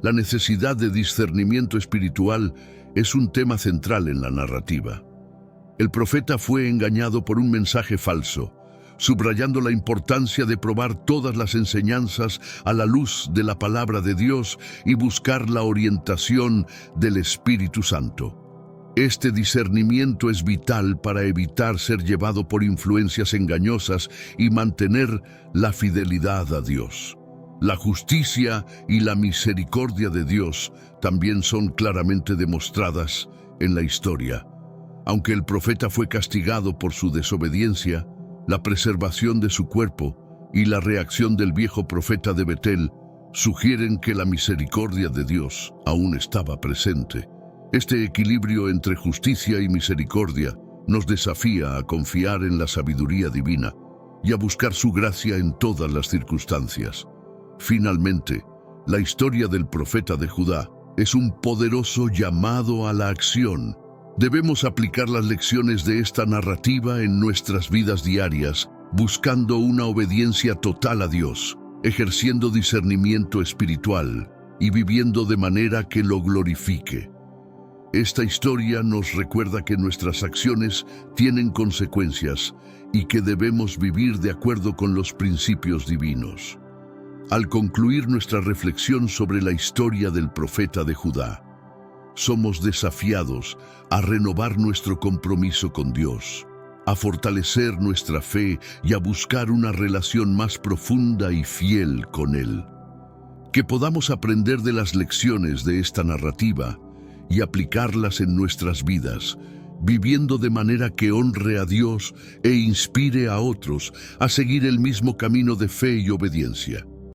La necesidad de discernimiento espiritual es un tema central en la narrativa. El profeta fue engañado por un mensaje falso, subrayando la importancia de probar todas las enseñanzas a la luz de la palabra de Dios y buscar la orientación del Espíritu Santo. Este discernimiento es vital para evitar ser llevado por influencias engañosas y mantener la fidelidad a Dios. La justicia y la misericordia de Dios también son claramente demostradas en la historia. Aunque el profeta fue castigado por su desobediencia, la preservación de su cuerpo y la reacción del viejo profeta de Betel sugieren que la misericordia de Dios aún estaba presente. Este equilibrio entre justicia y misericordia nos desafía a confiar en la sabiduría divina y a buscar su gracia en todas las circunstancias. Finalmente, la historia del profeta de Judá es un poderoso llamado a la acción. Debemos aplicar las lecciones de esta narrativa en nuestras vidas diarias, buscando una obediencia total a Dios, ejerciendo discernimiento espiritual y viviendo de manera que lo glorifique. Esta historia nos recuerda que nuestras acciones tienen consecuencias y que debemos vivir de acuerdo con los principios divinos. Al concluir nuestra reflexión sobre la historia del profeta de Judá, somos desafiados a renovar nuestro compromiso con Dios, a fortalecer nuestra fe y a buscar una relación más profunda y fiel con Él. Que podamos aprender de las lecciones de esta narrativa y aplicarlas en nuestras vidas, viviendo de manera que honre a Dios e inspire a otros a seguir el mismo camino de fe y obediencia.